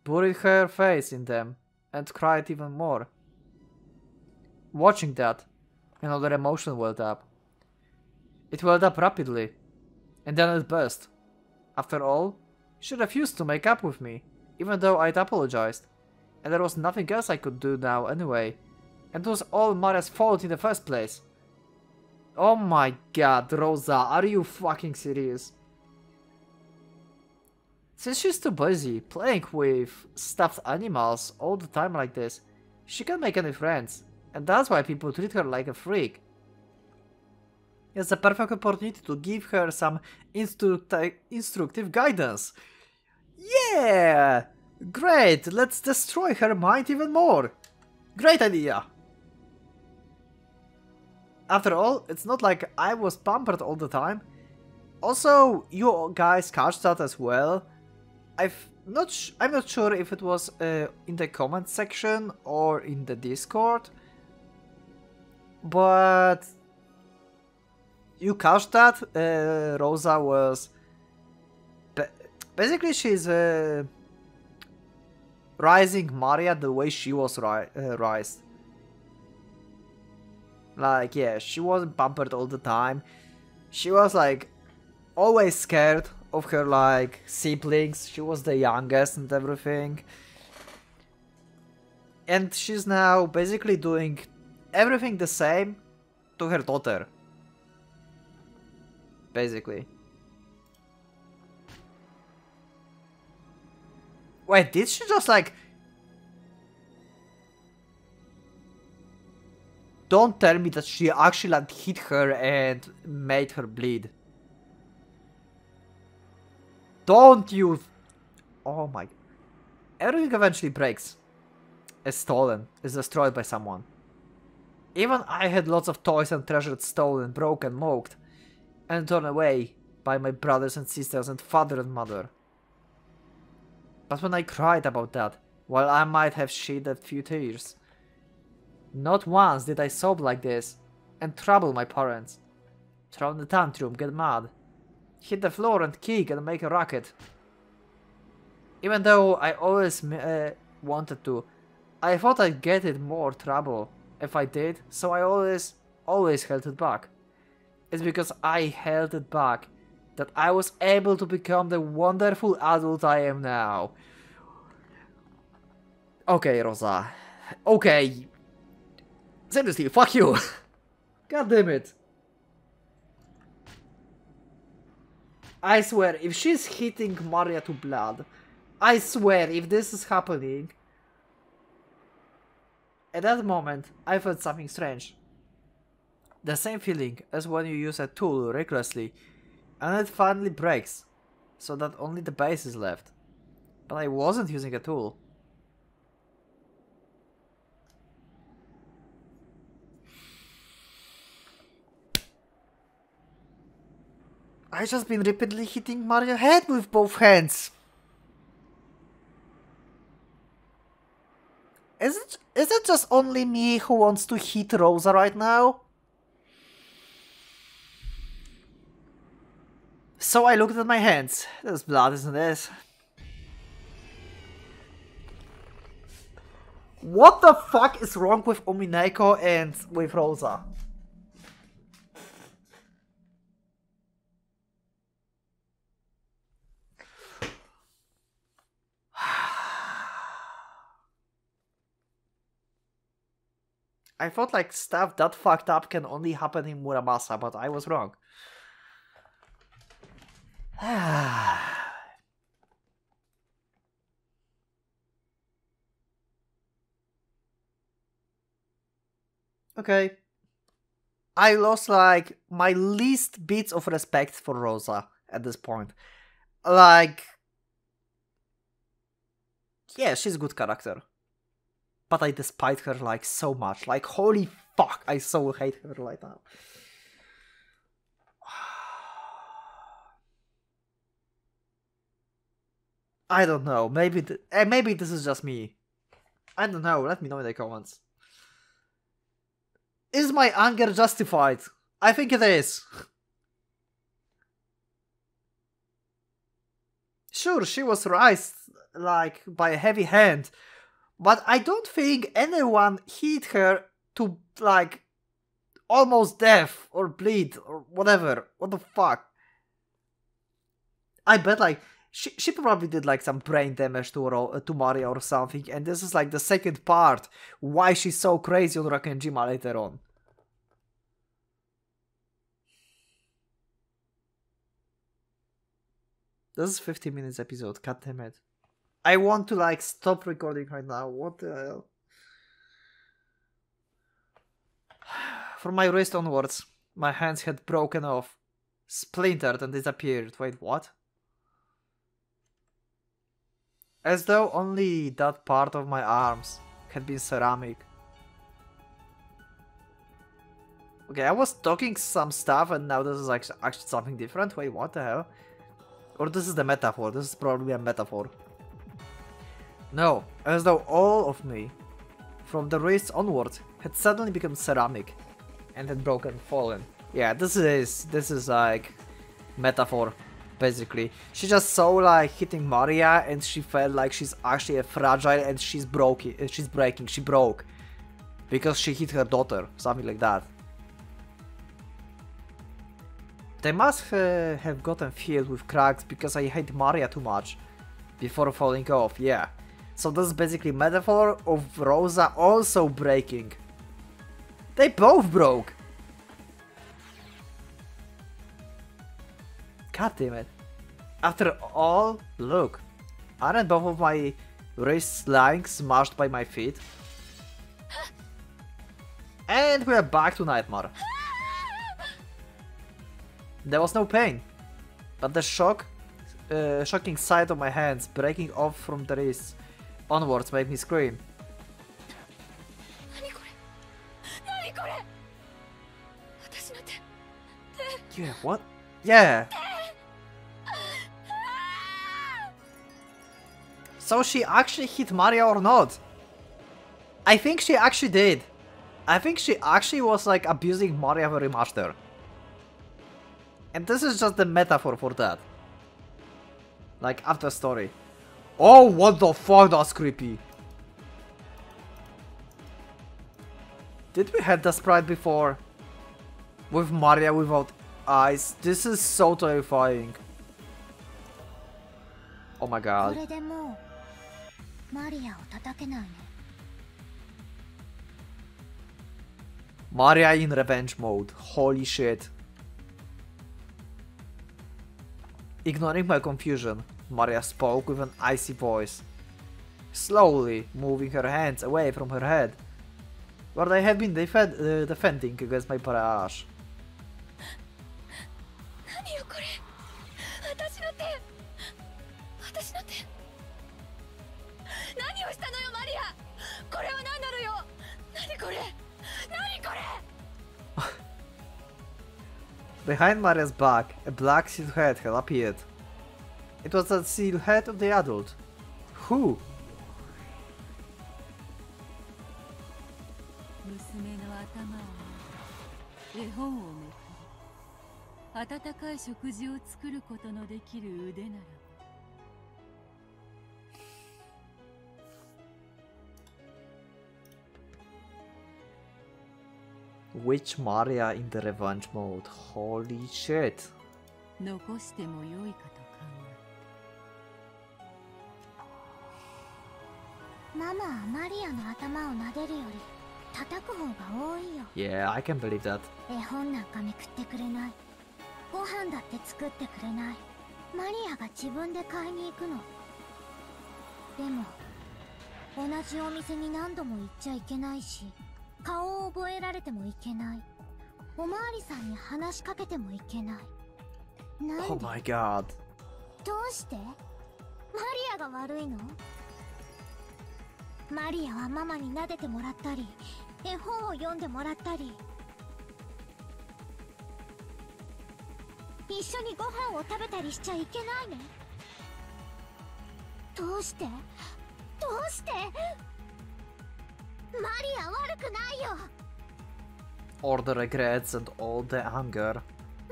[SPEAKER 1] buried her face in them, and cried even more. Watching that, another emotion welled up. It welled up rapidly, and then it burst. After all, she refused to make up with me, even though I'd apologized, and there was nothing else I could do now anyway, and it was all Maria's fault in the first place. Oh my god, Rosa, are you fucking serious? Since she's too busy playing with stuffed animals all the time like this, she can't make any friends, and that's why people treat her like a freak. It's a perfect opportunity to give her some instructive guidance. Yeah! Great, let's destroy her mind even more. Great idea! After all, it's not like I was pampered all the time. Also, you guys catch that as well. I'm not sure if it was in the comment section or in the Discord, but you catch that Rosa was basically she's rising Maria the way she was raised. Like, yeah, she wasn't pampered all the time. She was like always scared of her like siblings. She was the youngest and everything. And she's now basically doing everything the same to her daughter. Basically. Wait, did she just like... Don't tell me that she actually like hit her and made her bleed. Don't you... Oh my... Everything eventually breaks. Is stolen. Is destroyed by someone. Even I had lots of toys and treasures stolen, broken, mocked, and torn away by my brothers and sisters and father and mother. But when I cried about that, while I might have shed a few tears, not once did I sob like this and trouble my parents. Throw the tantrum, get mad, hit the floor and kick and make a racket. Even though I always wanted to, I thought I'd get in more trouble if I did, so I always held it back. It's because I held it back that I was able to become the wonderful adult I am now. Okay, Rosa. Okay. Seriously, fuck you. God damn it. I swear, if she's hitting Maria to blood, I swear, if this is happening, at that moment, I felt something strange. The same feeling as when you use a tool recklessly and it finally breaks, so that only the base is left. But I wasn't using a tool. I just been repeatedly hitting Maria's head with both hands. Is it just only me who wants to hit Rosa right now? So I looked at my hands. There's blood, isn't it? What the fuck is wrong with Umineko and with Rosa? I thought like stuff that fucked up can only happen in Muramasa, but I was wrong. Okay. I lost like my least bits of respect for Rosa at this point. Like, yeah, she's a good character. But I despise her like so much. Like, holy fuck, I so hate her right now. I don't know. Maybe this is just me. I don't know. Let me know in the comments. Is my anger justified? I think it is. Sure, she was raised like by a heavy hand, but I don't think anyone hit her to like almost death or bleed or whatever. What the fuck? I bet like she probably did like some brain damage to Maria or something, and this is like the second part why she's so crazy on Rakenjima later on. This is 15 minutes episode, god damn it. I want to like stop recording right now, what the hell? From my wrist onwards, my hands had broken off, splintered and disappeared. Wait, what? As though only that part of my arms had been ceramic. Okay, I was talking some stuff and now this is actually something different. Wait, what the hell? Or this is the metaphor. This is probably a metaphor. No, as though all of me, from the wrist onward, had suddenly become ceramic and had broken, fallen. Yeah, this is like metaphor, basically. She just saw like hitting Maria and she felt like she's actually a fragile and she's breaking. She broke because she hit her daughter, something like that. They must have gotten filled with cracks because I hate Maria too much before falling off, yeah. So this is basically metaphor of Rosa also breaking. They both broke! God damn it. After all, look. Aren't both of my wrists lying smashed by my feet? And we're back to Nightmare. There was no pain, but the shocking sight of my hands breaking off from the wrists onwards made me scream. Yeah, what? Yeah! So she actually hit Maria or not? I think she actually did. I think she actually was like abusing Maria very much there. And this is just the metaphor for that. Like, after story. Oh, what the fuck, that's creepy. Did we have the sprite before? With Maria without eyes? This is so terrifying. Oh my god. Maria in revenge mode. Holy shit. Ignoring my confusion, Maria spoke with an icy voice, slowly moving her hands away from her head, where they had been defending against my barrage. Behind Maria's back, a black silhouette had appeared. It was the silhouette of the adult. Who? Which Maria in the revenge mode? Holy shit. Yeah, I can believe that. Oh my god.
[SPEAKER 6] どうして？マリアが悪いの？マリアはママに撫でてもらったり、絵本を読んでもらったり、一緒にご飯を食べたりしちゃいけないね。どうして？どうして？マリア悪くないよ。
[SPEAKER 1] All the regrets and all the anger.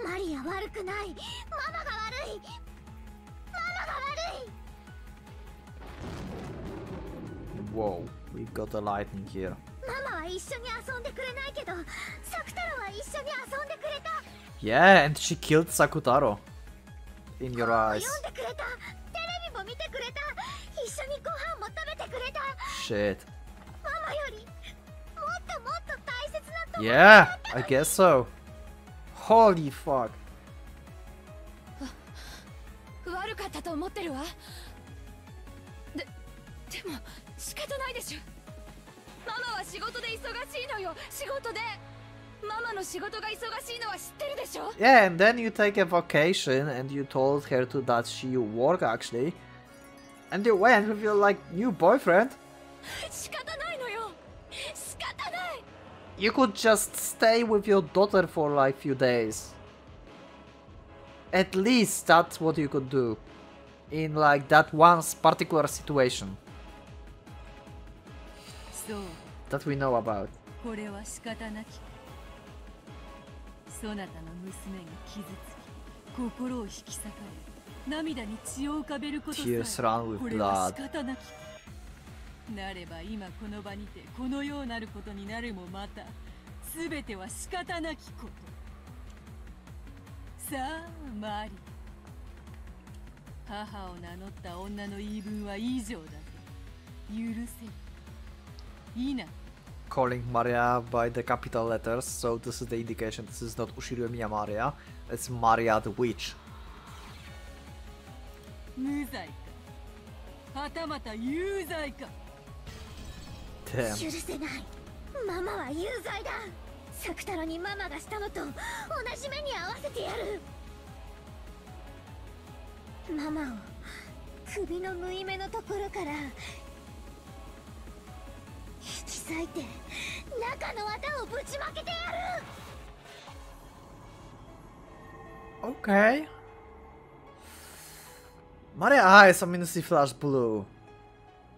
[SPEAKER 6] マリア悪くない。ママが悪い。ママが悪い。
[SPEAKER 1] Whoa, we got the lightning here.
[SPEAKER 6] ママは一緒に遊んでくれないけど、サクタロは一緒に遊んでくれた。
[SPEAKER 1] Yeah, and she killed Sakutaro. In your eyes.
[SPEAKER 6] 読んでくれた。テレビも見てくれた。一緒にご飯も食べてくれた。
[SPEAKER 1] Shit.
[SPEAKER 6] ママよりもっともっと大切な友達。
[SPEAKER 1] Yeah, I guess so. Holy fuck.
[SPEAKER 6] 悪かったと思ってるわ。でも仕方ないでしょ。ママは仕事で忙しいのよ。仕事で。ママの仕事が忙しいのは知ってるでしょ。
[SPEAKER 1] Yeah, and then you take a vacation and you told her to that she work actually. And you went with your like new boyfriend.
[SPEAKER 6] 仕方ないのよ。仕方ない。
[SPEAKER 1] You could just stay with your daughter for like few days. At least that's what you could do. In like that one particular situation.
[SPEAKER 2] そう。
[SPEAKER 1] That we know about.
[SPEAKER 2] これは仕方なき。そなたの娘が傷つき、心を引き裂かれ、涙に血を浮かべることさえ、
[SPEAKER 1] Tears run with
[SPEAKER 2] これは
[SPEAKER 1] blood.
[SPEAKER 2] 仕方なき。なれば今この場にてこのようなることになるもまた、すべては仕方なきこと。さあ、マリ。母を名乗った女の言い分は以上だぞ。許せ。いいな。
[SPEAKER 1] Calling Maria by the capital letters, so this is the indication this is not Ushiro Miya Maria, it's Maria the Witch.
[SPEAKER 2] 無罪か、はたまた有罪か。
[SPEAKER 1] Damn.
[SPEAKER 6] 許せない。ママは有罪だ。作太郎にママがしたのと同じ目に合わせてやる。ママを首の縫い目のところから引き裂いて中の綿をぶちまけてやる。
[SPEAKER 1] Okay. Maria eyes ominously flash blue.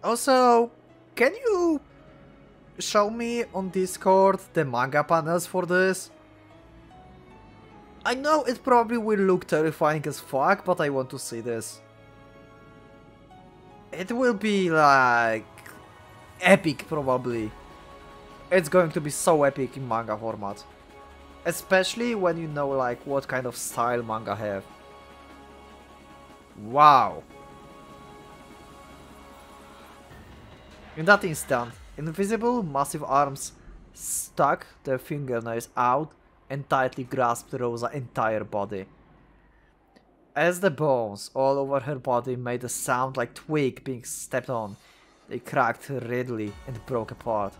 [SPEAKER 1] Also, can you show me on Discord the manga panels for this? I know it probably will look terrifying as fuck, but I want to see this. It will be like epic probably. It's going to be so epic in manga format. Especially when you know like what kind of style manga have. Wow. In that instant, invisible massive arms stuck their fingernails out and tightly grasped Rosa's entire body. As the bones all over her body made a sound like twig being stepped on, they cracked readily and broke apart.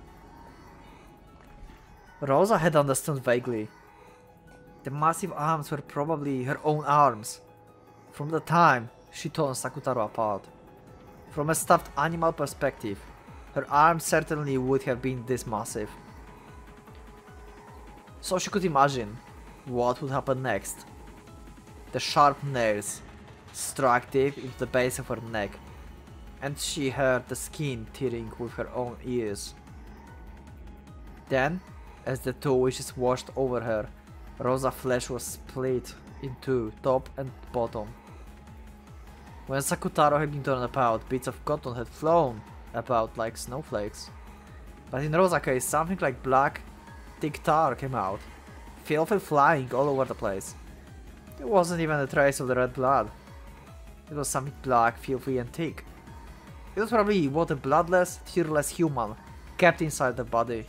[SPEAKER 1] Rosa had understood vaguely. The massive arms were probably her own arms, from the time she tore Sakutaro apart. From a stuffed animal perspective, her arms certainly would have been this massive. So she could imagine what would happen next. The sharp nails struck deep into the base of her neck, and she heard the skin tearing with her own ears. Then, as the two wishes washed over her, Rosa's flesh was split in two, top and bottom. When Sakutaro had been torn apart, bits of cotton had flown about like snowflakes. But in Rosa's case, something like black, thick tar came out, filthy flying all over the place. There wasn't even a trace of the red blood. It was something black, filthy and thick. It was probably what a bloodless, tearless human kept inside the body.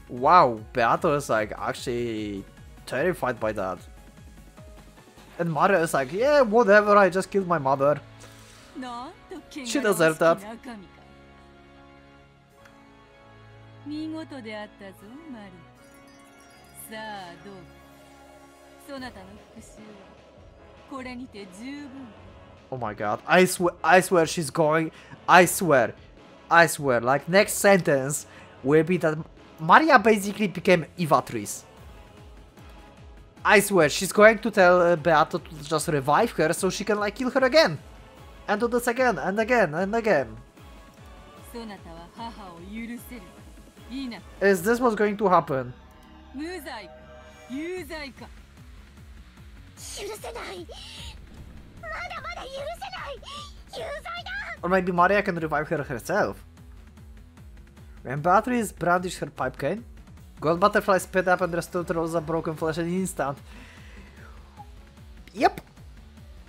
[SPEAKER 1] Wow, Beato is like actually terrified by that. And Maria is like, yeah, whatever, I just killed my mother. She deserved that.
[SPEAKER 2] 見事であったぞ、マリ。さあ、どうぞ。そなたの復讐はこれにて十分。
[SPEAKER 1] Oh my god, I swear she's going, I swear, like next sentence will be that Maria basically became Evatrice. I swear, she's going to tell Beato to just revive her so she can like kill her again. And do this again, and again, and again. Is this what's going to happen? Or maybe Maria can revive her herself. When Beatrice brandished her pipe cane, gold butterfly sped up and restored Rosa's broken flesh in an instant. Yep!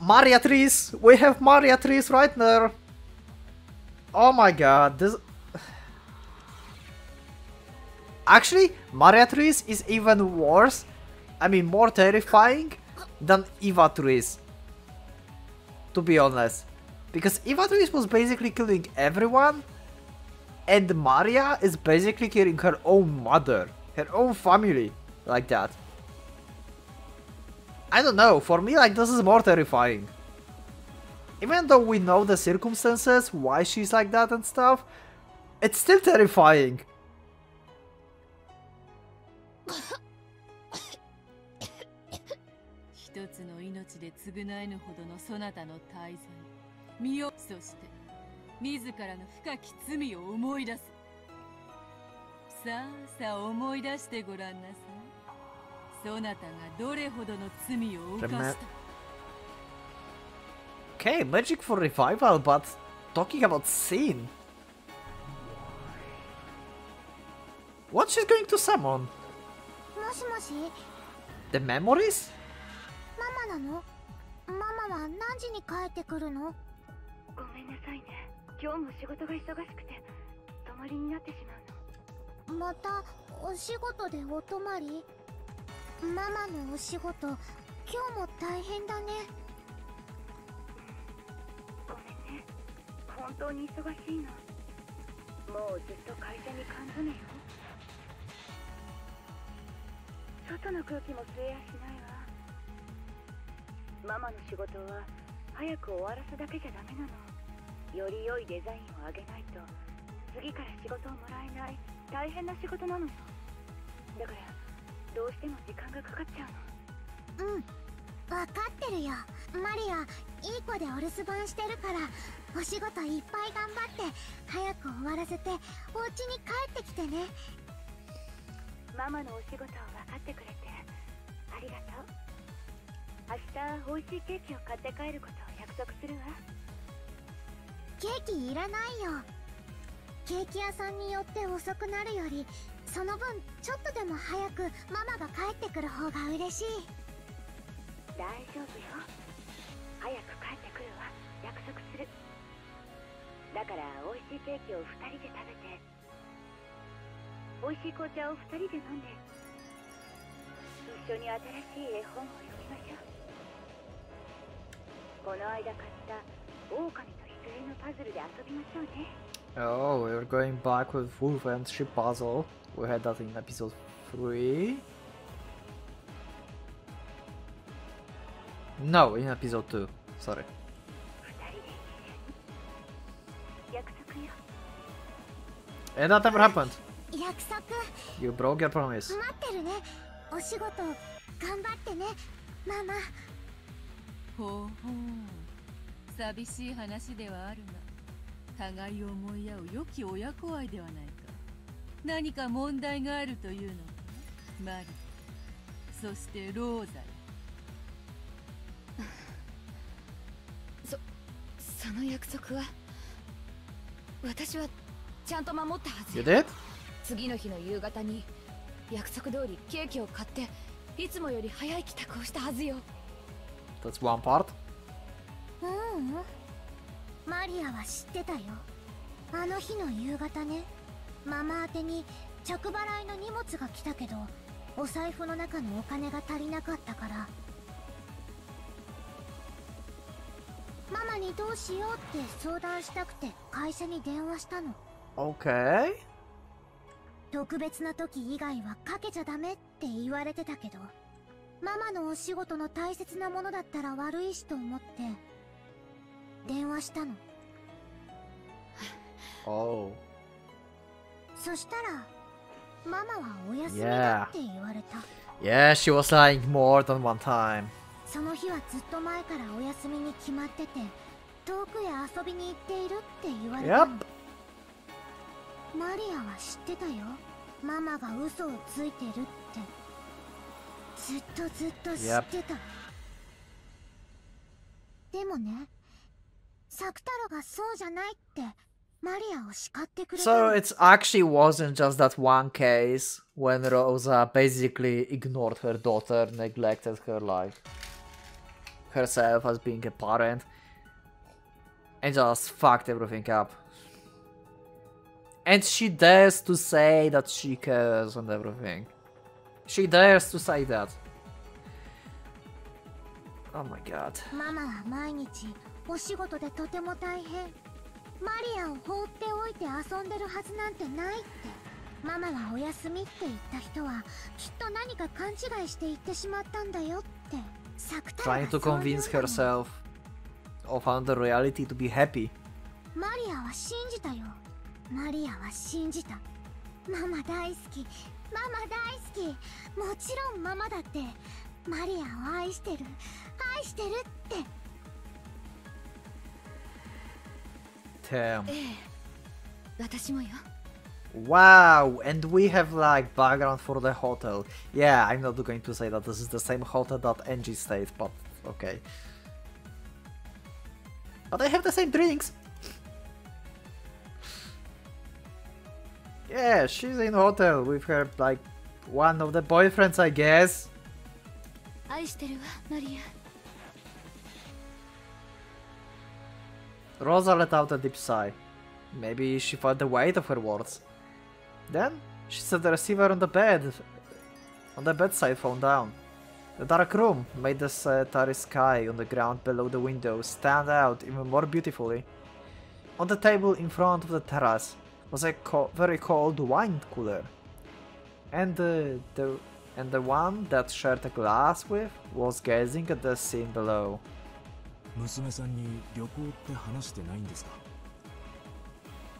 [SPEAKER 1] Mariatrice! We have Mariatrice right there! Oh my god, this... Actually, Mariatrice is even worse. I mean, more terrifying than Ivatrice. To be honest. Because Ivatrice was basically killing everyone. And Maria is basically killing her own mother. Her own family. Like that. I don't know. For me, like, this is more terrifying. Even though we know the circumstances, why she's like that and stuff. It's still terrifying.
[SPEAKER 2] 一つの命で償えぬほどのそなたの大罪身をそして自らの深き罪を思い出すさあさあ思い出してごらんなさいそなたがどれほどの罪を犯した
[SPEAKER 1] Okay, magic for revival, but talking about sin. What she's going to summon?
[SPEAKER 6] もしもし
[SPEAKER 1] The memories?
[SPEAKER 6] ママなのママは何時に帰ってくるのごめんなさいね今日も仕事が忙しくて泊まりになってしまうのまたお仕事でお泊まりママのお仕事今日も大変だねごめんね本当に忙しいのもうずっと会社に缶詰よ外の空気も吸えやしないわママの仕事は早く終わらすだけじゃダメなのより良いデザインを上げないと次から仕事をもらえない大変な仕事なのよだからどうしても時間がかかっちゃうのうん分かってるよマリアいい子でお留守番してるからお仕事いっぱい頑張って早く終わらせてお家に帰ってきてねママのお仕事を分かってくれてありがとう明日美味しいケーキを買って帰ることを約束するわケーキいらないよケーキ屋さんによって遅くなるよりその分ちょっとでも早くママが帰ってくる方が嬉しい大丈夫よ早く帰ってくるわ約束するだから美味しいケーキを2人で食べて美味しい紅茶を2人で飲んで一緒に新しい絵本を読みましょうこの間買った狼と羊のパズルで遊びましょうね
[SPEAKER 1] Oh, we're going back with Wolf and Ship Puzzle. We had that in episode 3. No, in episode 2. Sorry. And that never happened. You broke your promise. 待ってるね。お仕事頑張ってね、ママ。
[SPEAKER 2] ほうほう。寂しい話ではあるが、互いを思い合う良き親子愛ではないか。何か問題があるというのか、マリ。そしてローザよ。その約束は、私はちゃんと守ったはず。
[SPEAKER 1] You did?
[SPEAKER 6] 次の日の夕方に約束通りケーキを買っていつもより早い帰宅をしたはずよ。
[SPEAKER 1] That's one part.
[SPEAKER 6] マリアは知ってたよ。あの日の夕方ね、ママ宛てに着払いの荷物が来たけど、お財布の中のお金が足りなかったから、ママにどうしようって相談したくて会社に電話したの。
[SPEAKER 1] Okay.
[SPEAKER 6] 特別な時以外はかけちゃダメって言われてたけど、ママのお仕事の大切なものだったら悪いしと思って電話したの。
[SPEAKER 1] Oh.
[SPEAKER 6] そしたらママはお休みだって言われた。
[SPEAKER 1] Yeah, she was lying more than one time.
[SPEAKER 6] その日はずっと前からお休みに決まってて、遠くへ遊びに行っているって言われたの。マリアは知ってたよ。ママが嘘をついてるってずっと知ってた。でもね、サクタロがそうじゃないってマリアを叱ってくれた。
[SPEAKER 1] So it actually wasn't just that one case when Rosa basically ignored her daughter, neglected her life, herself as being a parent, and just fucked everything up. And she dares to say that she cares and everything. She dares to say that. Oh my god.
[SPEAKER 7] ママは毎日お仕事でとても大変。マリアを放っておいて遊んでるはずなんてないって。ママはお休みって言った人はきっと何か勘違いして言ってしまったんだよって。
[SPEAKER 1] Trying to convince herself of the reality to be happy.
[SPEAKER 7] マリアは信じたよ。マリアは信じた。ママ大好き。ママ大好き。もちろんママだってマリアを愛してる。愛してるって。
[SPEAKER 1] Damn.
[SPEAKER 6] 私もよ。
[SPEAKER 1] Wow, and we have like background for the hotel. Yeah, I'm not going to say that this is the same hotel that Angie stayed, but okay. But they have the same drinks. Yeah, she's in hotel with her like one of the boyfriends, I guess.
[SPEAKER 6] 愛してるわ、マリア。
[SPEAKER 1] Rosa let out a deep sigh. Maybe she felt the weight of her words. Then she set the receiver on the bedside phone down. The dark room made the starry sky on the ground below the window stand out even more beautifully. On the table in front of the terrace was a very cold wine cooler, and the one that shared a glass with was gazing at the scene below.
[SPEAKER 4] 娘さんに旅行って話してないんですか？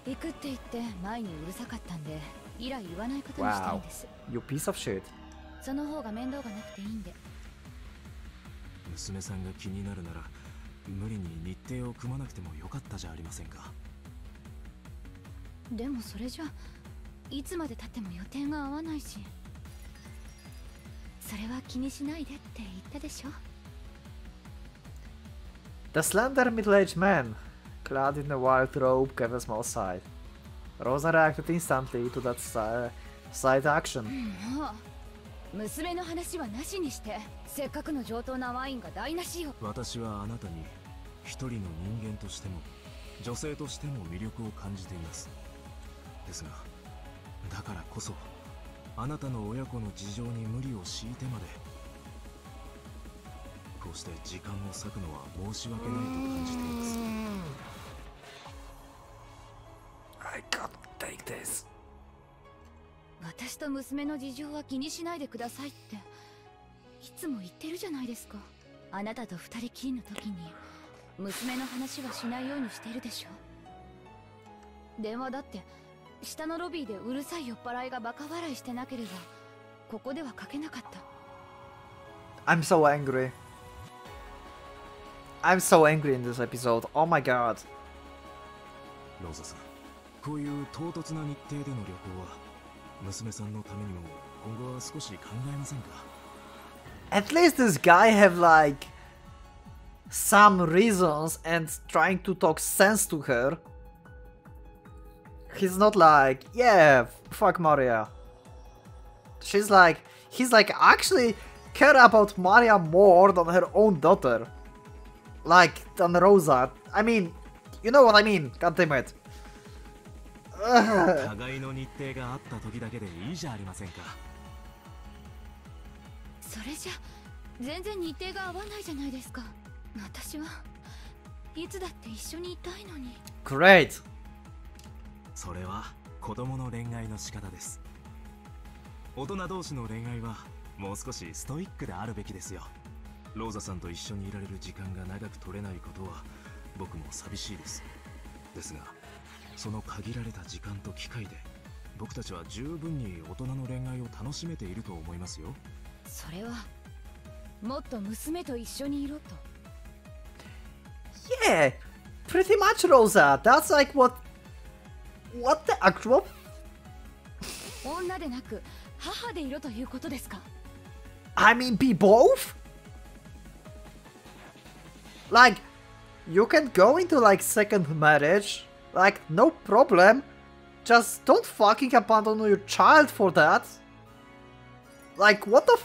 [SPEAKER 6] 行くって言って前にうるさかったんで以来言わないことにしたいんです。
[SPEAKER 1] You piece of shit.
[SPEAKER 6] その方が面倒がなくていいんで。
[SPEAKER 4] 娘さんが気になるなら無理に日程を組まなくてもよかったじゃありませんか。
[SPEAKER 6] でもそれじゃいつまで経っても予定が合わないし。それは気にしないでって言ったでしょ。
[SPEAKER 1] The slender middle-aged man, clad in a white robe, gave a small sigh. Rosa reacted instantly to that side action.
[SPEAKER 6] もう娘の話はなしにして。せっかくの上等なワインが台無しよ。
[SPEAKER 4] 私はあなたに一人の人間としても女性としても魅力を感じています。ですがだからこそあなたの親子の事情に無理を強いてまでこうして時間を割くのは申し訳ないと感じています。
[SPEAKER 1] I can't take this.
[SPEAKER 6] 私と娘の事情は気にしないでくださいっていつも言ってるじゃないですか。あなたと二人きりの時に娘の話はしないようにしているでしょ。電話だって下のロビーでうるさい酔っ払いがバカ笑いしてなければここではかけなかった。
[SPEAKER 1] I'm so angry. I'm so angry in this episode. Oh my god.
[SPEAKER 4] ローザさん、こういう唐突な日程での旅行は娘さんのためにも今後は少し考えませんか？
[SPEAKER 1] At least this guy have like some reasons and trying to talk sense to her. He's not like, yeah, fuck Maria. He's like actually care about Maria more than her own daughter. Like, than Rosa. I mean, you know what I mean, god damn it.
[SPEAKER 4] 互いの日程があった時だけでいいじゃありませんか。
[SPEAKER 6] それじゃ全然日程が合わないじゃないですか。私はいつだって一緒にいたいのに。
[SPEAKER 1] Great.
[SPEAKER 4] それは子供の恋愛の仕方です。大人同士の恋愛はもう少しストイックであるべきですよ。ローザさんと一緒にいられる時間が長く取れないことは僕も寂しいです。ですがその限られた時間と機会で僕たちは十分に大人の恋愛を楽しめていると思いますよ。
[SPEAKER 6] それはもっと娘と一緒にいろと。
[SPEAKER 1] Yeah, pretty much, Rosa. That's like what the actual?
[SPEAKER 6] 女でなく母でいろということですか？
[SPEAKER 1] I mean, be both? Like, you can go into like second marriage, like no problem. Just don't fucking abandon your child for that. Like, what the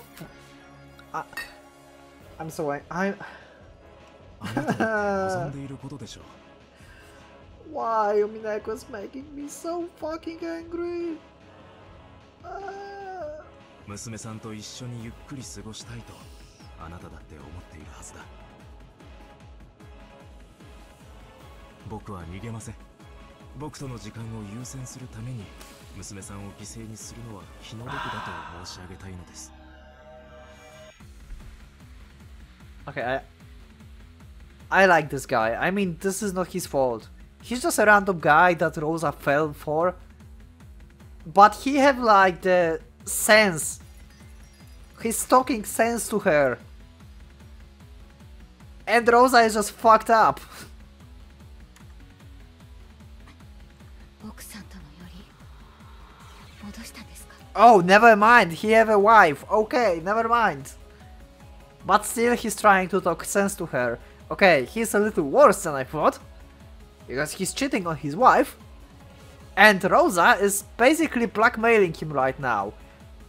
[SPEAKER 1] I'm so I'm
[SPEAKER 4] あなたが望んでいることでしょう。
[SPEAKER 1] Why Umineko is making me so fucking angry?
[SPEAKER 4] 娘さんと一緒にゆっくり過ごしたいとあなただって思っているはずだ。僕は逃げません。僕との時間を優先するために娘さんを犠牲にするのは気の毒だと申し上げたいのです。
[SPEAKER 1] Okay, I like this guy. I mean, this is not his fault. He's just a random guy that Rosa fell for. But he have like the sense. He's talking sense to her. And Rosa is just fucked up. Oh, never mind. He have a wife. Okay, never mind. But still he's trying to talk sense to her. Okay, he's a little worse than I thought. Because he's cheating on his wife. And Rosa is basically blackmailing him right now.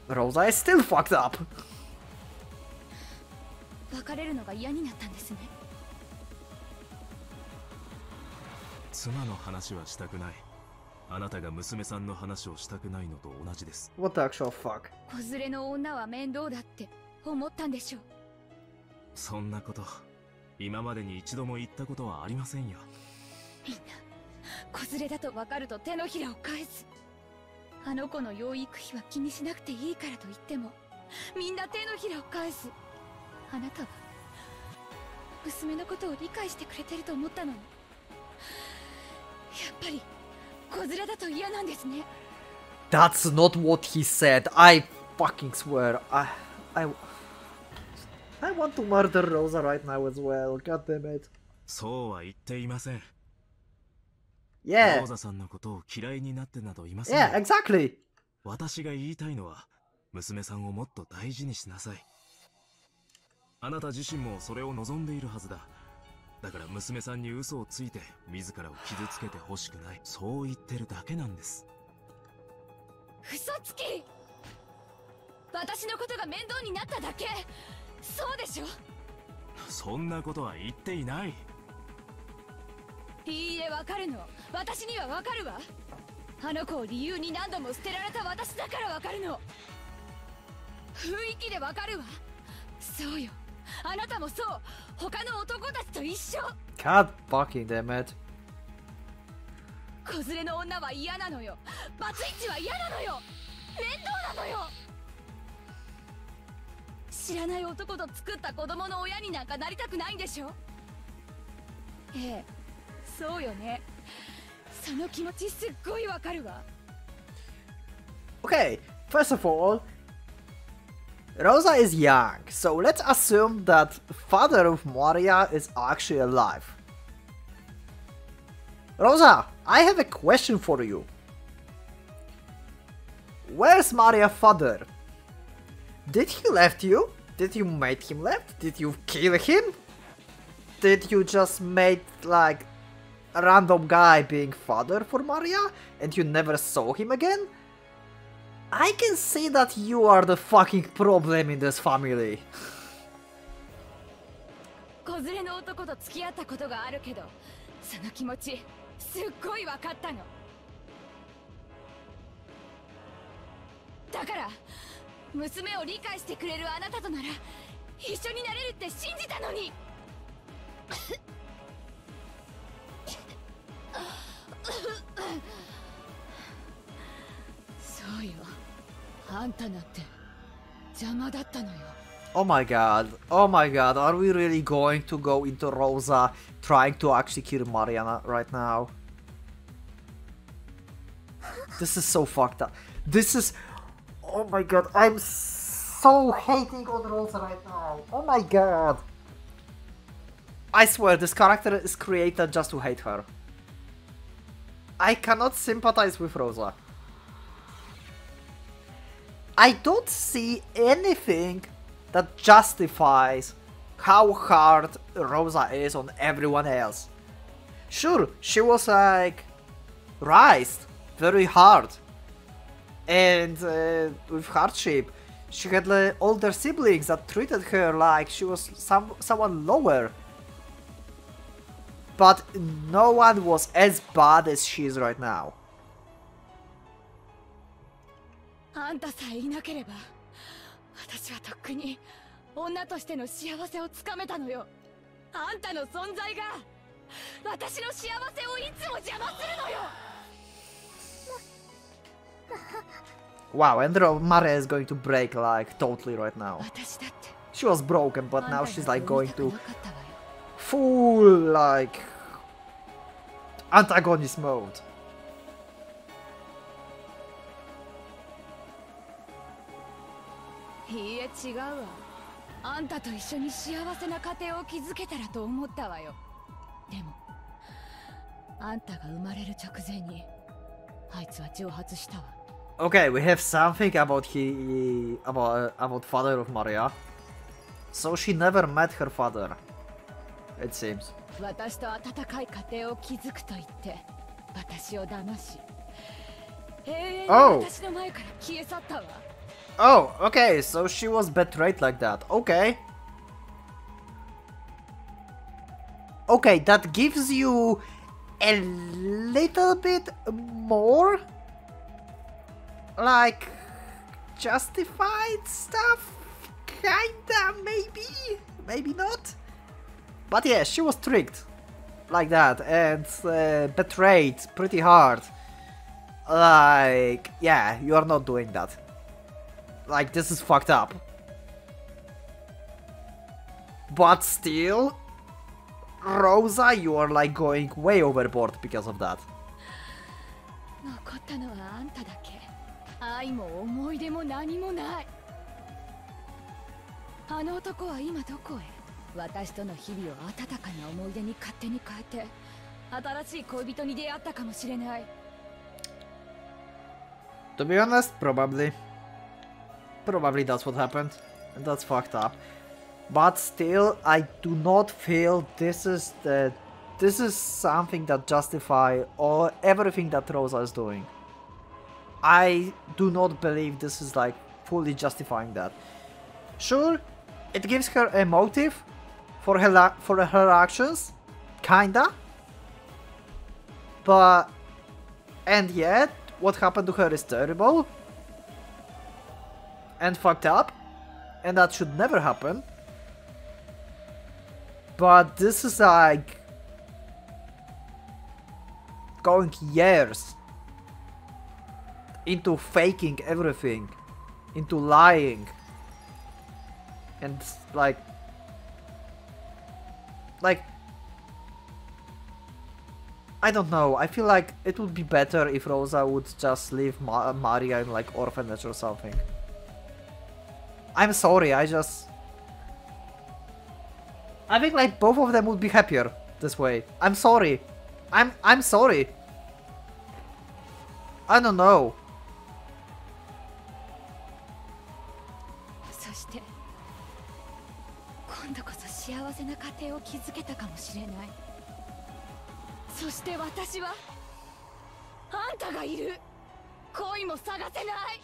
[SPEAKER 1] Rosa is still fucked up.
[SPEAKER 6] 別れるのが嫌になったんですね。
[SPEAKER 4] 妻の話はしたくない。あなたが娘さんの話をしたくないのと同じです。
[SPEAKER 1] What the actual fuck?
[SPEAKER 6] 子連れの女は面倒だって思ったんでしょう。
[SPEAKER 4] そんなこと今までに一度も言ったことはありませんよ。
[SPEAKER 6] みんな子連れだと分かると手のひらを返す。あの子の養育費は気にしなくていいからと言ってもみんな手のひらを返す。あなたは娘のことを理解してくれてると思ったのに、やっぱり子連れだと嫌なんですね。
[SPEAKER 1] That's not what he said. I fucking swear. I want to murder Rosa right now as well. God damn it.
[SPEAKER 4] そうは言っていません。
[SPEAKER 1] Yeah.
[SPEAKER 4] ローザさんのことを嫌いになってなどいません。
[SPEAKER 1] Yeah, exactly.
[SPEAKER 4] 私が言いたいのは娘さんをもっと大事にしなさい。あなた自身もそれを望んでいるはずだ。だから娘さんに嘘をついて自らを傷つけてほしくない。そう言ってるだけなんです。
[SPEAKER 6] 嘘つき。私のことが面倒になっただけ。そうでしょ。
[SPEAKER 4] そんなことは言っていない。
[SPEAKER 6] いいえ、わかるの。私にはわかるわ。あの子を理由に何度も捨てられた私だからわかるの。雰囲気でわかるわ。そうよ、あなたもそう。他の男たちと一緒。
[SPEAKER 1] God fucking damn it.
[SPEAKER 6] 子連れの女は嫌なのよ。バツイチは嫌なのよ。面倒なのよ。知らない男と作った子供の親になんかなりたくないんでしょ。ええ、そうよね。その気持ちすっごいわかるわ。
[SPEAKER 1] Okay, first of all, Rosa is young, so let's assume that father of Maria is actually alive. Rosa, I have a question for you. Where's Maria's father? Did he left you? Did you make him left? Did you kill him? Did you just make like a random guy being father for Maria and you never saw him again? I can see that you are the fucking problem in this family.
[SPEAKER 6] 子連れの男と付き合ったことがあるけど、その気持ちすっごい分かったの。だから娘を理解してくれるあなたとなら一緒になれるって信じたのに。そうよ、あんたなんて邪魔だったのよ。
[SPEAKER 1] Oh my god, are we really going to go into Rosa trying to actually kill Mariana right now? This is so fucked up. This is... Oh my god, I'm so hating on Rosa right now. Oh my god. I swear, this character is created just to hate her. I cannot sympathize with Rosa. I don't see anything that justifies how hard Rosa is on everyone else. Sure, she was like raised very hard and with hardship. She had older siblings that treated her like she was someone lower. but no one was as bad as she is right now.
[SPEAKER 6] あんたさえいなければ、私はとっくに女としての幸せをつかめたのよ。あんたの存在が私の幸せをいつも邪魔するのよ。
[SPEAKER 1] Wow, and Maria is going to break like totally right now.
[SPEAKER 6] 私だって
[SPEAKER 1] She was broken, but now she's like going to full like antagonist mode.
[SPEAKER 6] いいえ違うわ。あんたと一緒に幸せな家庭を築けたらと思ったわよ。でもあんたが生まれる直前にあいつは蒸発したわ。
[SPEAKER 1] Okay, we have something about about father of Maria. So she never met her father, it seems.
[SPEAKER 6] 私と温かい家庭を築くと言って私を騙し、永遠に私の前から消え去ったわ。
[SPEAKER 1] Oh, okay, so she was betrayed like that. Okay. Okay, that gives you a little bit more like justified stuff. Kinda, maybe not. But yeah, she was tricked like that and betrayed pretty hard. Like, yeah, you are not doing that. Like, this is fucked up. But still, Rosa, you are like going way overboard because of that.
[SPEAKER 6] 残ったのはあんただけ。愛も思い出も何もない。あの男は今どこへ？私との日々を温かな思い出に勝手に変えて、新しい恋人に出会ったかもしれない。
[SPEAKER 1] To be honest, probably that's what happened, and that's fucked up. But still, I do not feel this is something that justify everything that Rosa is doing. I do not believe this is like fully justifying that. Sure, it gives her a motive for her actions, kinda. But and yet, what happened to her is terrible and fucked up, and that should never happen. But this is like going years into faking everything, into lying, and like I don't know, I feel like it would be better if Rosa would just leave Maria in like orphanage or something. I'm sorry, I think like both of them would be happier this way. I'm sorry. I'm sorry. I don't know.
[SPEAKER 6] そして今度こそ幸せな家庭を築けたかもしれない。そして私はあんたがいる。恋も探せない。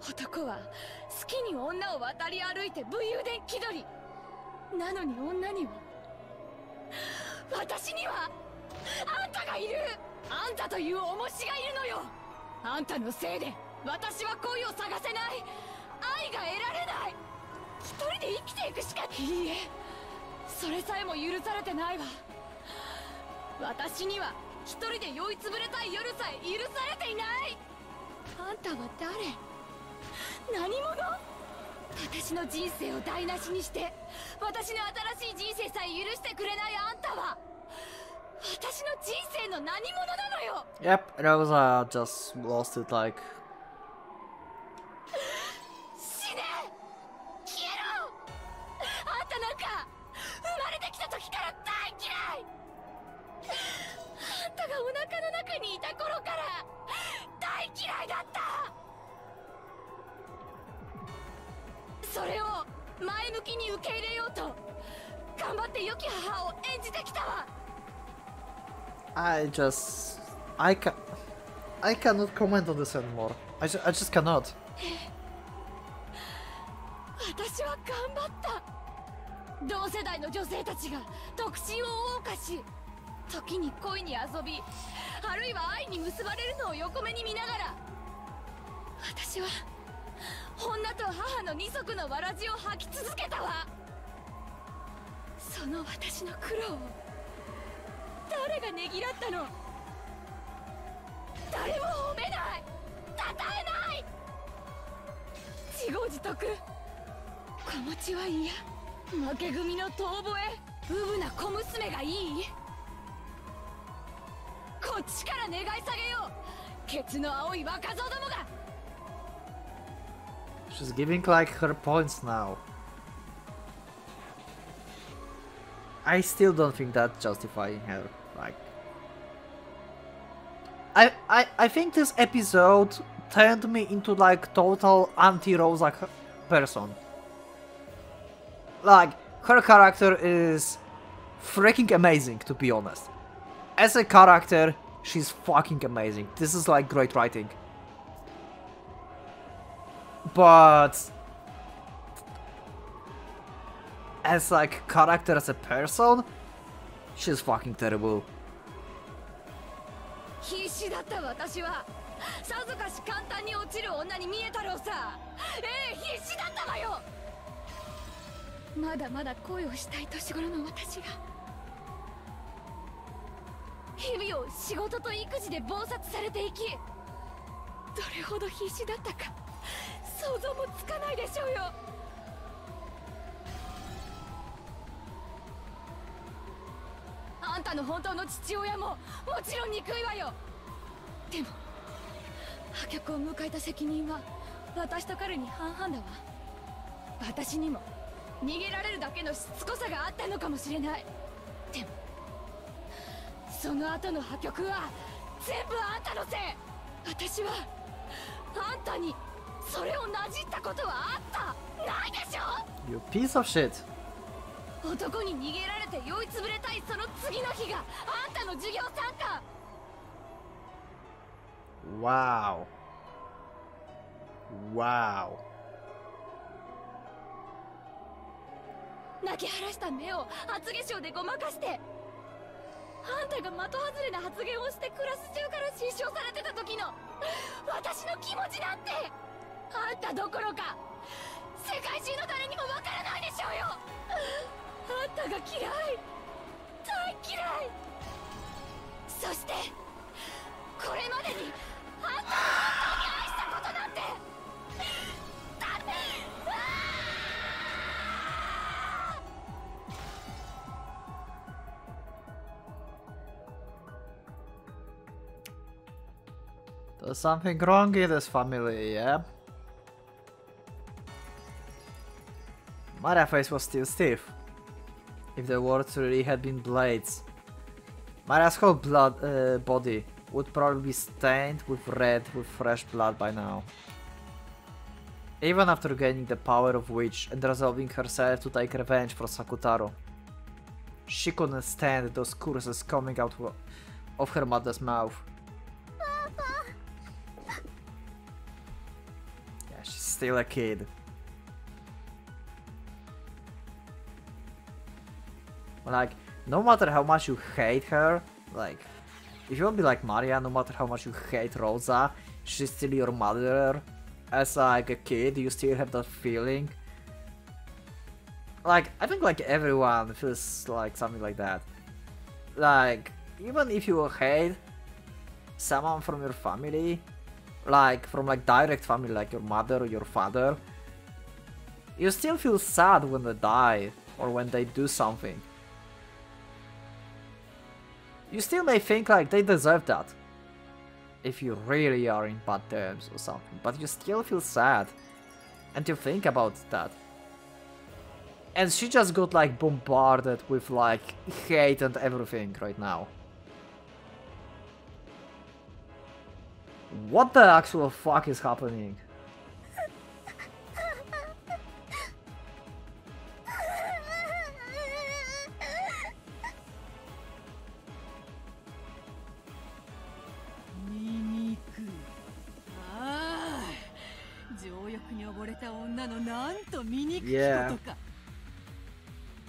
[SPEAKER 6] 男は好きに女を渡り歩いて武勇伝気取り。なのに女には、私にはあんたがいる。あんたという重しがいるのよ。あんたのせいで私は恋を探せない。愛が得られない。一人で生きていくしか。いいえ、それさえも許されてないわ。私には一人で酔いつぶれたい夜さえ許されていない。あんたは誰？何者？私の人生を台無しにして私の新しい人生さえ許してくれないあんたは私の人生の何者なのよ。
[SPEAKER 1] Yep, Rosa just lost it like...
[SPEAKER 6] 死ね！消えろ！あんたなんか生まれてきた時から大嫌い。あんたがお腹の中にいた頃から大嫌いだった。それを前向きに受け入れようと頑張って良き母を演じてきたわ。
[SPEAKER 1] I cannot comment on this anymore. I just cannot.
[SPEAKER 6] 私は頑張った。同世代の女性たちが特進を謳歌し、時に恋に遊び、あるいは愛に結ばれるのを横目に見ながら、私は女と母の二足のわらじを吐き続けたわ。その私の苦労を誰がねぎらったの？誰も褒めない、称えない。自業自得、子持ちは嫌。負け組の遠吠え、うぶな小娘がいい？こっちから願い下げよう、ケツの青い若造どもが。
[SPEAKER 1] She's giving like her points now. I still don't think that's justifying her. Like, I think this episode turned me into like total anti-Rosa person. Like, her character is freaking amazing, to be honest. As a character, she's fucking amazing. This is like great writing. But as like character, as a person, she's fucking terrible.
[SPEAKER 6] 必死だった私はさぞかし簡単に落ちる女に見えたろうさ。必死だったわよ。まだまだ恋をしたい年頃の私が日々を仕事と育児で忙殺されていき、どれほど必死だったか想像もつかないでしょうよ。あんたの本当の父親ももちろん憎いわよ。でも破局を迎えた責任は私と彼に半々だわ。私にも逃げられるだけのしつこさがあったのかもしれない。でもその後の破局は全部あんたのせい。私はあんたにそれをなじったことはあったないでしょ。
[SPEAKER 1] You piece of shit.
[SPEAKER 6] 男に逃げられて酔いつぶれたいその次の日があんたの授業参観。
[SPEAKER 1] Wow. Wow.
[SPEAKER 6] 泣き晴らした目を厚化粧でごまかして、あんたが的外れな発言をしてクラス中から失笑されてた時の私の気持ちなんてあんたどころか世界中の誰にもわからないでしょうよ。あんたが嫌い、大嫌い。そしてこれまでにあんたを本当に愛したことなんてだって。
[SPEAKER 1] There's something wrong in this family, yeah? Maria's face was still stiff. If the words really had been blades, Maria's whole body would probably be stained with red with fresh blood by now. Even after gaining the power of witch and resolving herself to take revenge for Sakutaro, she couldn't stand those curses coming out of her mother's mouth. Yeah, she's still a kid. Like, no matter how much you hate her, like, if you want to be like Maria, no matter how much you hate Rosa, she's still your mother. As like a kid, you still have that feeling. Like, I think like everyone feels like something like that. Like, even if you hate someone from your family, like from like direct family, like your mother or your father, you still feel sad when they die or when they do something. You still may think like they deserve that, if you really are in bad terms or something, but you still feel sad and you think about that. And she just got like bombarded with like hate and everything right now. What the actual fuck is happening?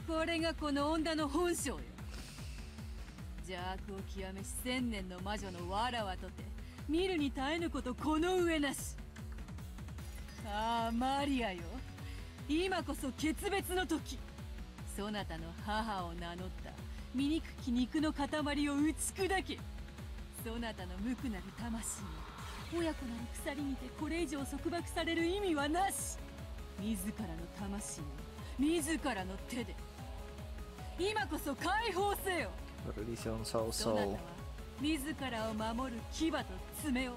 [SPEAKER 2] これがこの女の本性よ。邪悪を極めし千年の魔女のわらわとて見るに耐えぬことこの上なし。ああマリアよ、今こそ決別の時。そなたの母を名乗った醜き肉の塊を打ち砕け。そなたの無垢なる魂を親子なる鎖にてこれ以上束縛される意味はなし。自らの魂を自らの手で今こそ解放せよ。そなたは自らを守る牙と爪を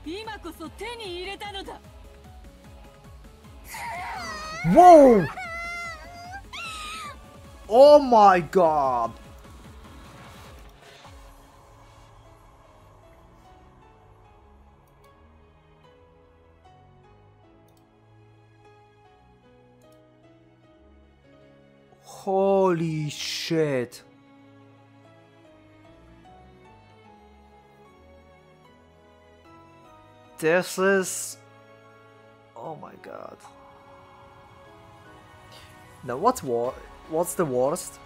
[SPEAKER 2] 今こそ手に入れたのだ。
[SPEAKER 1] Whoa! Oh my god! Holy shit! This is... Oh my god. Now what's the worst?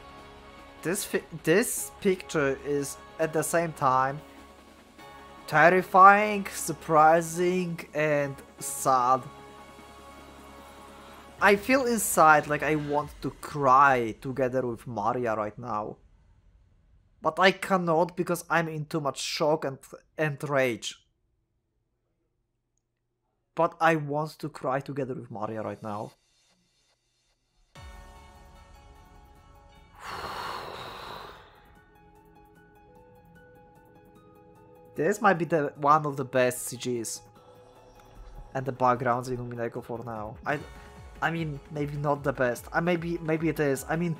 [SPEAKER 1] This picture is at the same time terrifying, surprising, and sad. I feel inside like I want to cry together with Maria right now. But I cannot because I'm in too much shock and rage. But I want to cry together with Maria right now. This might be one of the best CGs and the backgrounds in Umineko for now. I mean, maybe not the best. Maybe it is. I mean,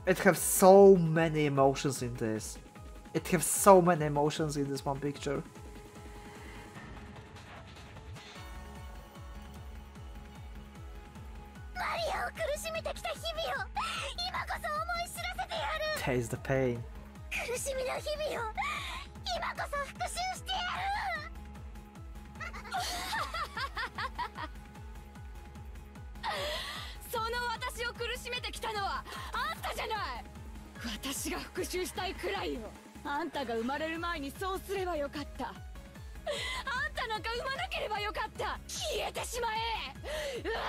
[SPEAKER 1] it has so many emotions in this. It has so many emotions in this one picture. Taste the pain.
[SPEAKER 6] その私を苦しめてきたのはあんたじゃない。私が復讐したいくらいよ。あんたが生まれる前にそうすればよかった。あんたなんか生まなければよかった。消えてしまえ。うわ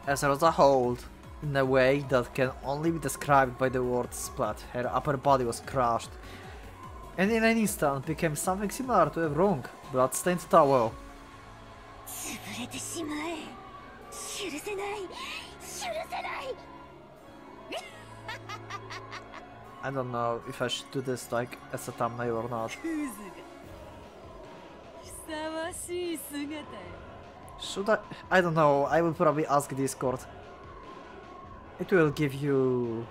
[SPEAKER 1] As Rosa hold, in a way that can only be described by the word splat, her upper body was crushed, and in an instant became something similar to a wrung, blood-stained towel. I don't know if I should do this like as a thumbnail or not. Should I? I don't know, I will probably ask Discord. It will give you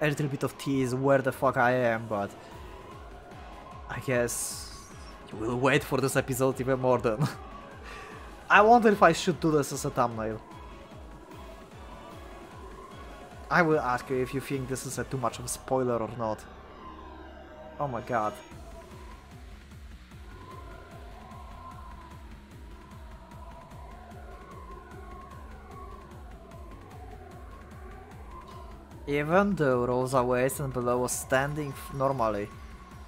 [SPEAKER 1] a little bit of tease where the fuck I am, but I guess you will wait for this episode even more than... I wonder if I should do this as a thumbnail. I will ask you if you think this is too much of a spoiler or not. Oh my god. Even though Rosa's waist and below was standing normally,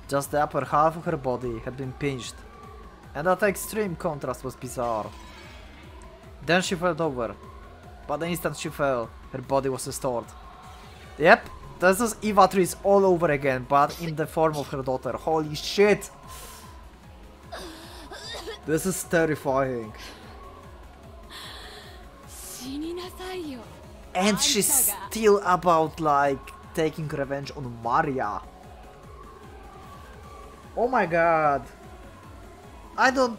[SPEAKER 1] just the upper half of her body had been pinched, and that extreme contrast was bizarre. Then she fell over, but the instant she fell, her body was restored. Yep, this is Eva Trees all over again, but in the form of her daughter. Holy shit! This is terrifying. And she's still about like taking revenge on Maria. Oh my god. I don't...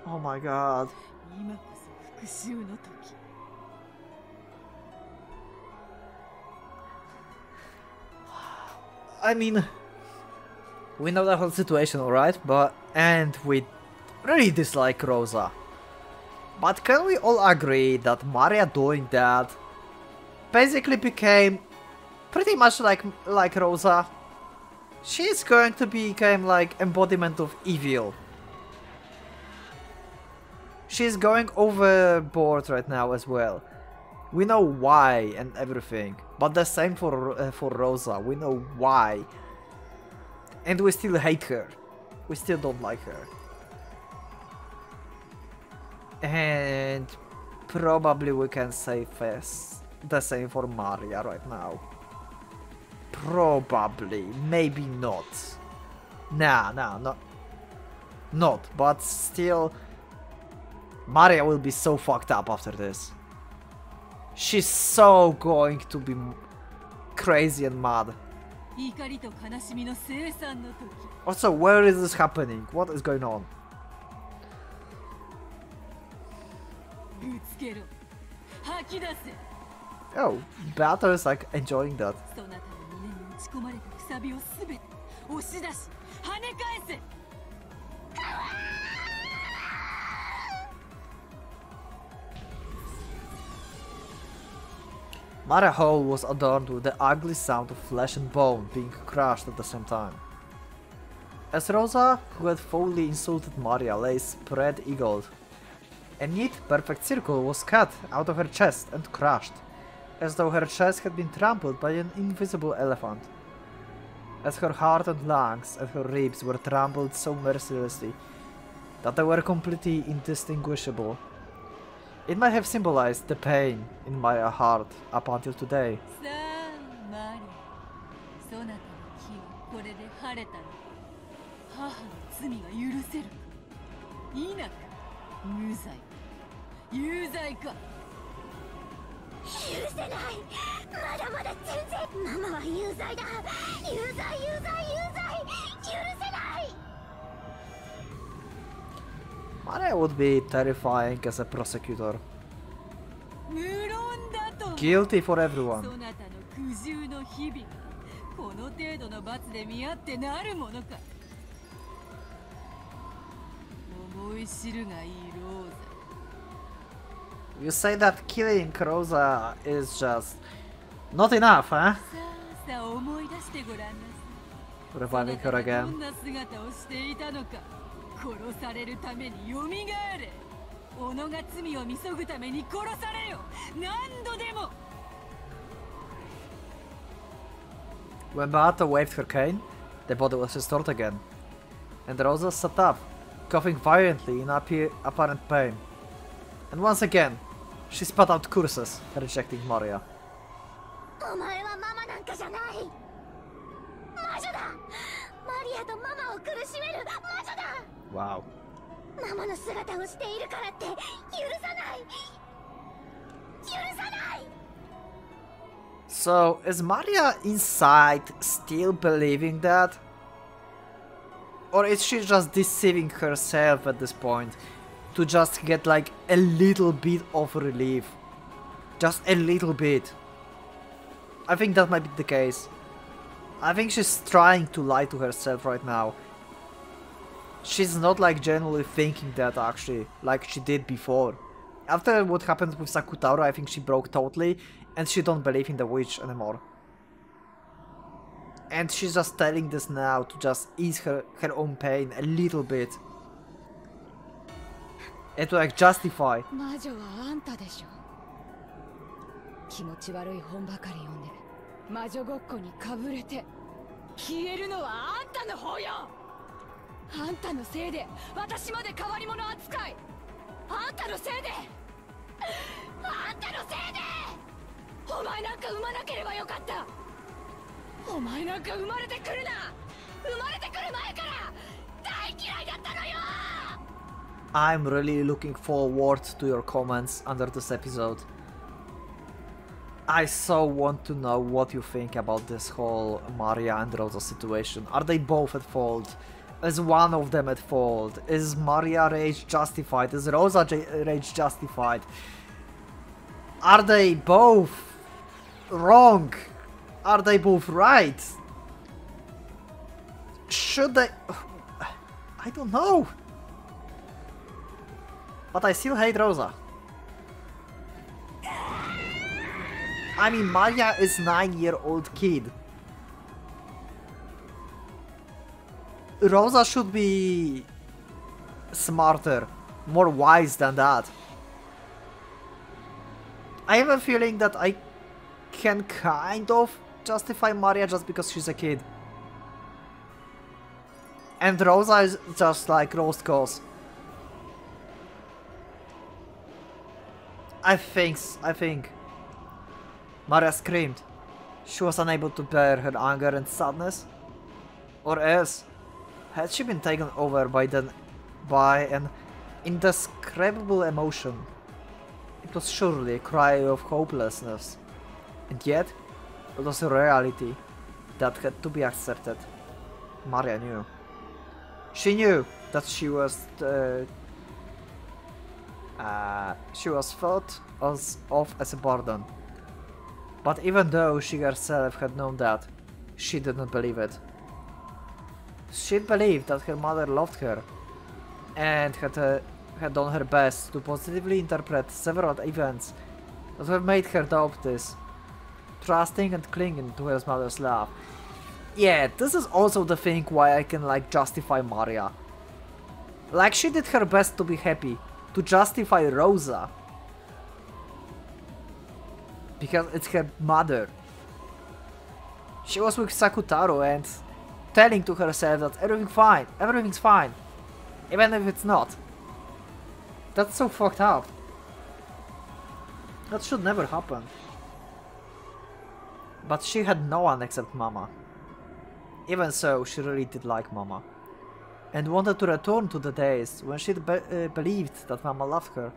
[SPEAKER 1] Oh my god. I mean, we know the whole situation, alright? And we really dislike Rosa. But can we all agree that Maria doing that basically became pretty much like Rosa? She's going to become like embodiment of evil. She's going overboard right now as well. We know why and everything, but the same for Rosa. We know why, and we still hate her. We still don't like her. And probably we can say the same for Maria right now. Probably, maybe not. Nah, not. But still, Maria will be so fucked up after this. She's so going to be crazy and mad. Also, where is this happening? What is going on? Oh, Beata is like enjoying that. Maria Hall was adorned with the ugly sound of flesh and bone being crushed at the same time. As Rosa, who had foully insulted Maria, lay spread-eagled, a neat, perfect circle was cut out of her chest and crushed, as though her chest had been trampled by an invisible elephant. As her heart and lungs and her ribs were trampled so mercilessly that they were completely indistinguishable. It might have symbolized the pain in my heart up until today. Maria would be terrifying as a prosecutor. Guilty for everyone. You say that killing Rosa is just not enough, huh? Reviving her again. When Beata waved her cane, the body was restored again, and Rosa sat up, coughing violently in apparent pain. And once again, she spat out curses, rejecting Maria. Wow. So, is Maria inside still believing that? Or is she just deceiving herself at this point to just get like a little bit of relief? Just a little bit. I think that might be the case. I think she's trying to lie to herself right now. She's not like genuinely thinking that actually, like she did before. After what happened with Sakutaro, I think she broke totally and she don't believe in the witch anymore. And she's just telling this now to just ease her own pain a little bit. And to like justify.
[SPEAKER 6] 気持ち悪い本ばかり読んで魔女ごっこにかぶれて消えるのはあんたの方よ。あんたのせいで私まで変わり者扱い。あんたのせいであんたのせいでお前なんか産まなければよかった。お前なんか生まれてくるな。生まれてくる前から大嫌いだったのよ。
[SPEAKER 1] I'm really looking forward to your comments under this episode. I so want to know what you think about this whole Maria and Rosa situation. Are they both at fault? Is one of them at fault? Is Maria rage justified? Is Rosa rage justified? Are they both wrong? Are they both right? Should they... I don't know. But I still hate Rosa. I mean, Maria is 9-year-old kid. Rosa should be smarter, more wise than that. I have a feeling that I can kind of justify Maria just because she's a kid. And Rosa is just like roast cause. I think Maria screamed. She was unable to bear her anger and sadness. Or else, had she been taken over by an indescribable emotion? It was surely a cry of hopelessness. And yet, it was a reality that had to be accepted. Maria knew. She knew that she was thought of as a burden. But even though she herself had known that, she did not believe it. She believed that her mother loved her and had done her best to positively interpret several events that have made her doubt this, trusting and clinging to her mother's love. Yeah, this is also the thing why I can like justify Maria. Like, she did her best to be happy, to justify Rosa. Because it's her mother. She was with Sakutaro and telling to herself that everything's fine, even if it's not. That's so fucked up. That should never happen. But she had no one except Mama. Even so, she really did like Mama, and wanted to return to the days when she believed that Mama loved her.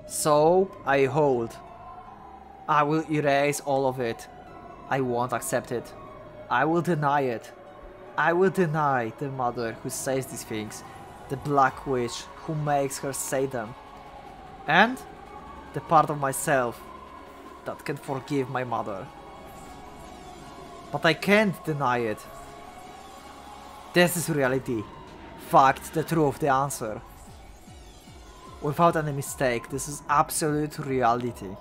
[SPEAKER 1] So, I hold. I will erase all of it. I won't accept it. I will deny it. I will deny the mother who says these things, the Black Witch who makes her say them, and the part of myself that can forgive my mother. But I can't deny it. This is reality. Fact, the truth, the answer. Without any mistake, this is absolute reality.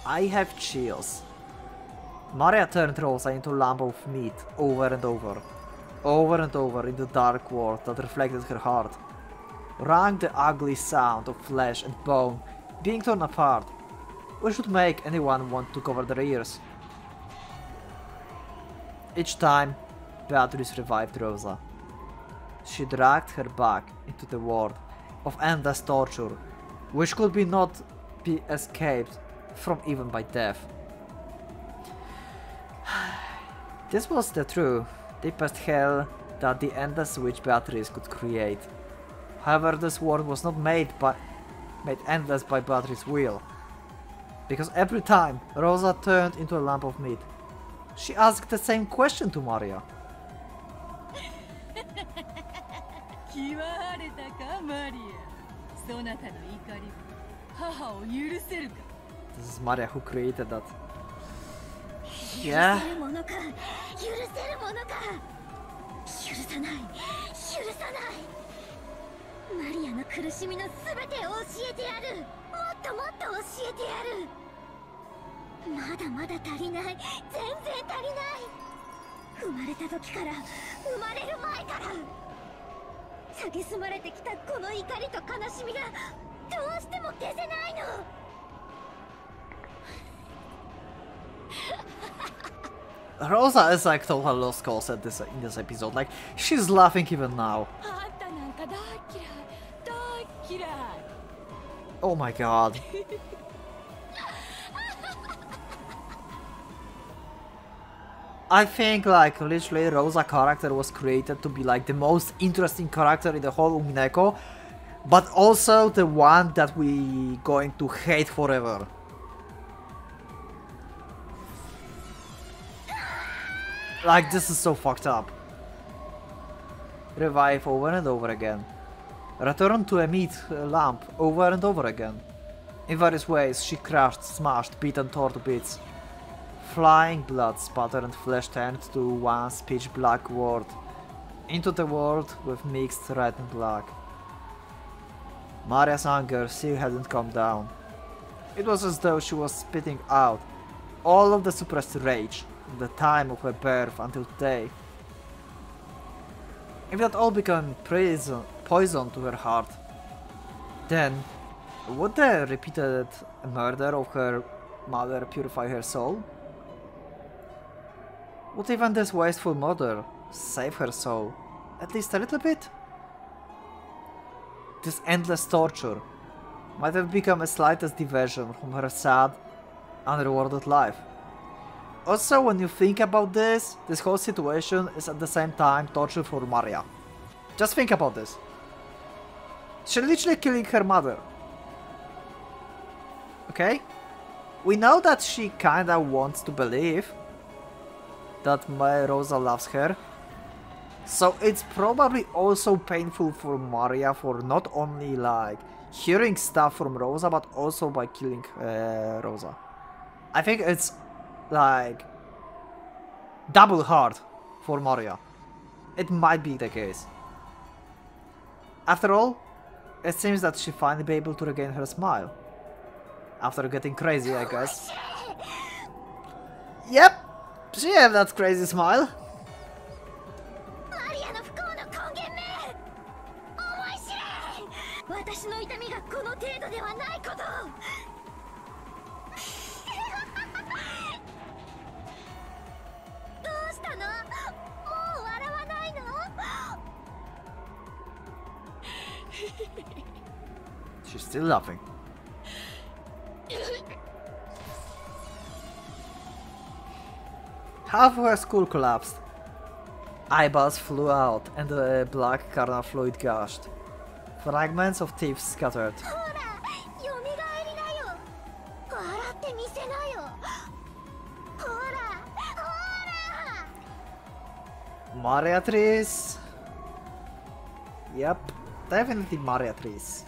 [SPEAKER 1] I have chills. Maria turned Rosa into a lump of meat over and over. Over and over in the dark world that reflected her heart. Rang the ugly sound of flesh and bone being torn apart, which would make anyone want to cover their ears. Each time, Beatrice revived Rosa. She dragged her back into the world of endless torture, which could not be escaped from even by death. This was the true, deepest hell that the endless witch Beatrice could create. However, this world was not made endless by Beatrice's will. Because every time Rosa turned into a lump of meat, she asked the same question to Maria. This is Maria who created that. Yeah. Rosa is like total lost cause in this episode. Like, she's laughing even now. Oh my god. I think like literally Rosa character was created to be like the most interesting character in the whole Umineko, but also the one that we going to hate forever. Like, this is so fucked up. Revive over and over again. Return to a meat lamp over and over again. In various ways, she crushed, smashed, beat and tore to bits. Flying blood spattered and flesh turned to one pitch black world into the world with mixed red and black. Maria's anger still hadn't calmed down. It was as though she was spitting out all of the suppressed rage from the time of her birth until today. If that all became poison to her heart, then would the repeated murder of her mother purify her soul? Would even this wasteful murder save her soul, at least a little bit? This endless torture might have become a slightest diversion from her sad, unrewarded life. Also, when you think about this whole situation is at the same time torture for Maria. Just think about this. She's literally killing her mother. Okay? We know that she kinda wants to believe that Rosa loves her. So it's probably also painful for Maria for not only like hearing stuff from Rosa, but also by killing Rosa. I think it's like double hard for Maria. It might be the case. After all, it seems that she finally be able to regain her smile. After getting crazy, I guess. Yep, she had that crazy smile. She's still laughing. Half of her skull collapsed. Eyeballs flew out and the black carnal fluid gushed. Fragments of teeth scattered. Mariatrice. Yep, definitely Mariatrice.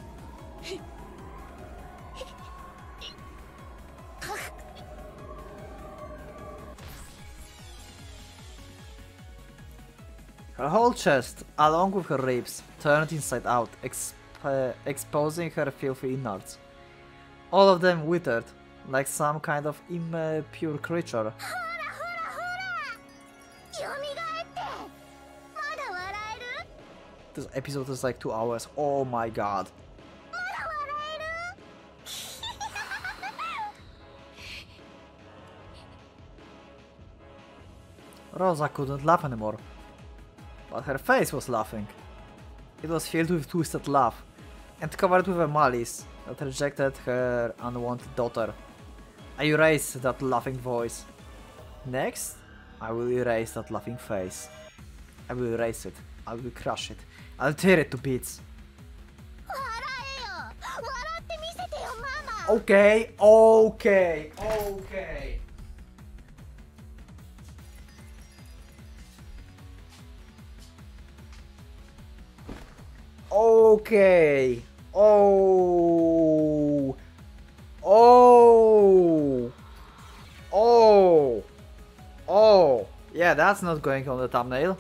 [SPEAKER 1] Her whole chest, along with her ribs, turned inside out, exposing her filthy innards. All of them withered, like some kind of impure creature. This episode is like 2 hours, oh my god. Rosa couldn't laugh anymore. But her face was laughing. It was filled with twisted laugh, and covered with a malice that rejected her unwanted daughter. I erased that laughing voice. Next, I will erase that laughing face. I will erase it. I will crush it. I'll tear it to bits. Okay, okay, okay. Okay. Oh. Oh. Oh. Oh. Yeah, that's not going on the thumbnail.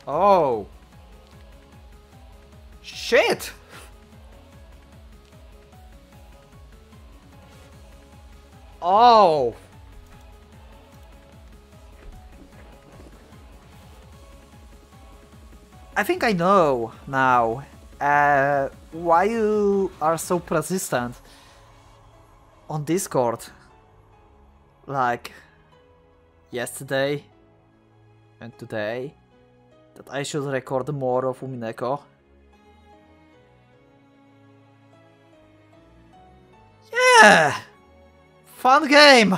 [SPEAKER 1] Oh. Shit. Oh. I think I know now why you are so persistent on Discord. Like yesterday and today, that I should record more of Umineko. Yeah! Fun game!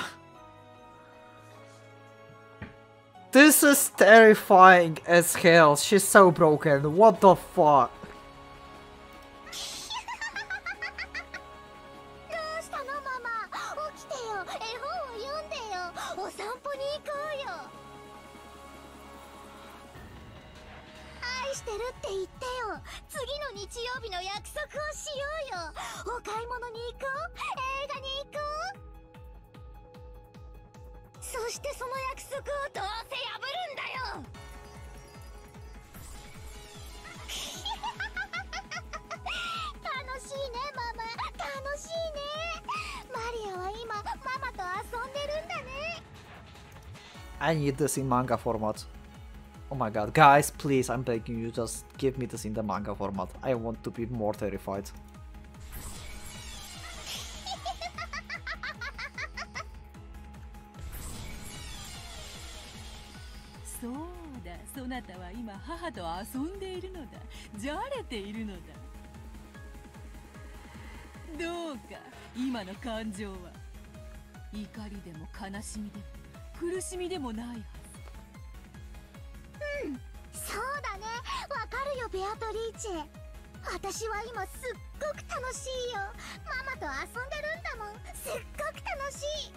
[SPEAKER 1] This is terrifying as hell. She's so broken. What the fuck? I need this in manga format. Oh my god, guys, please, I'm begging you, just give me this in the manga format. I want to be more terrified.
[SPEAKER 2] そうだ、そなたは今母と遊んでいるのだ。じゃれているのだ。どうか今の感情は怒りでも悲しみでも苦しみでもないはず。
[SPEAKER 7] うん、そうだね、わかるよベアトリーチェ。私は今すっごく楽しいよ。ママと遊んでるんだもん。すっごく楽しい。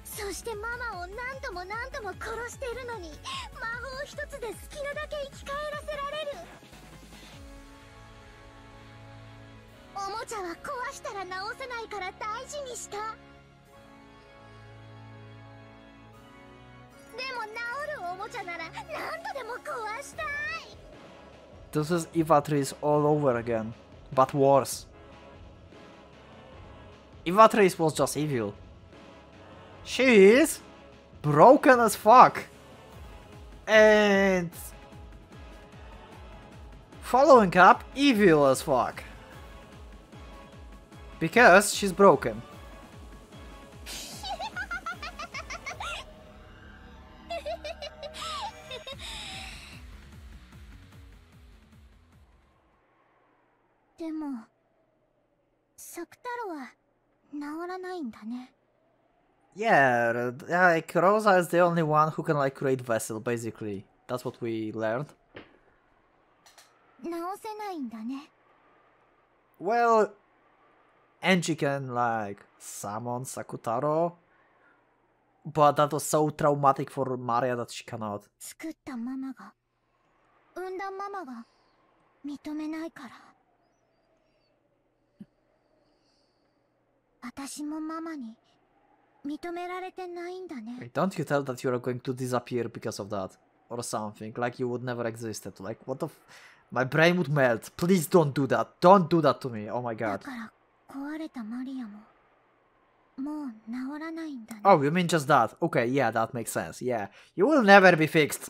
[SPEAKER 7] そしてママを何度も何度も殺しているのに魔法一つで好きなだけ生き返らせられる。おもちゃは壊したら直せないから大事にした。でも治るおもちゃなら何度でも壊したい。
[SPEAKER 1] This is Ivatrice all over again, but worse. Ivatrice was just evil. She is broken as fuck. And following up, evil as fuck. Because she's broken. Yeah, like Rosa is the only one who can like create vessel, basically. That's what we learned. Well, and she can like summon Sakutaro, but that was so traumatic for Maria that she cannot.
[SPEAKER 7] 私もママに認められてないんだね。
[SPEAKER 1] Don't you tell that you are going to disappear because of that or something, like you would never existed. Like what the my brain would melt. Please don't do that. Don't do that to me. Oh my god.
[SPEAKER 7] だから壊れたマリアももう治らないんだね。
[SPEAKER 1] Oh, you mean just that? Okay, yeah, that makes sense. Yeah, you will never be fixed.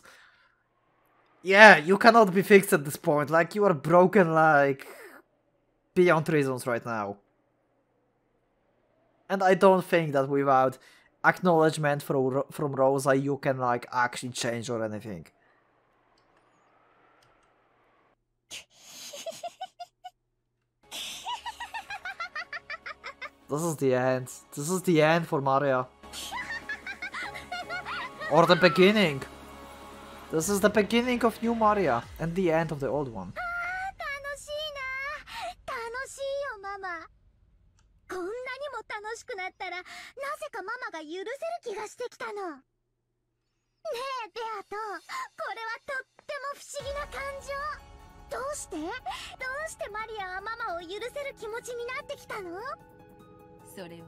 [SPEAKER 1] Yeah, you cannot be fixed at this point. Like you are broken, like beyond reasons right now. And I don't think that without acknowledgement from Rosa you can like actually change or anything. This is the end. This is the end for Maria. Or the beginning. This is the beginning of new Maria and the end of the old one.
[SPEAKER 7] 楽しいな。楽しいよママ。こんなにも楽しくなったらなぜかママが許せる気がしてきたの。ねえベアト、これはとっても不思議な感情。どうしてマリアはママを許せる気持ちになってきたの？
[SPEAKER 2] それは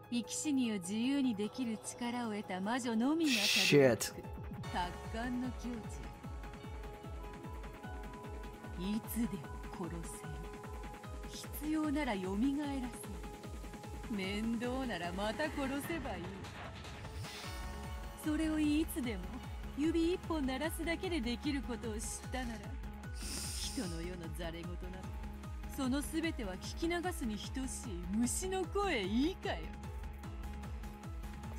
[SPEAKER 2] 生き死にを自由にできる力を得た魔女のみがたどり着く達観の境地。いつでも殺せる。必要なら蘇らせる。面倒ならまた殺せばいい。それをいつでも指一本鳴らすだけでできることを知ったなら、人の世のざれ言などそのすべては聞き流すに等しい虫の声いいかよ。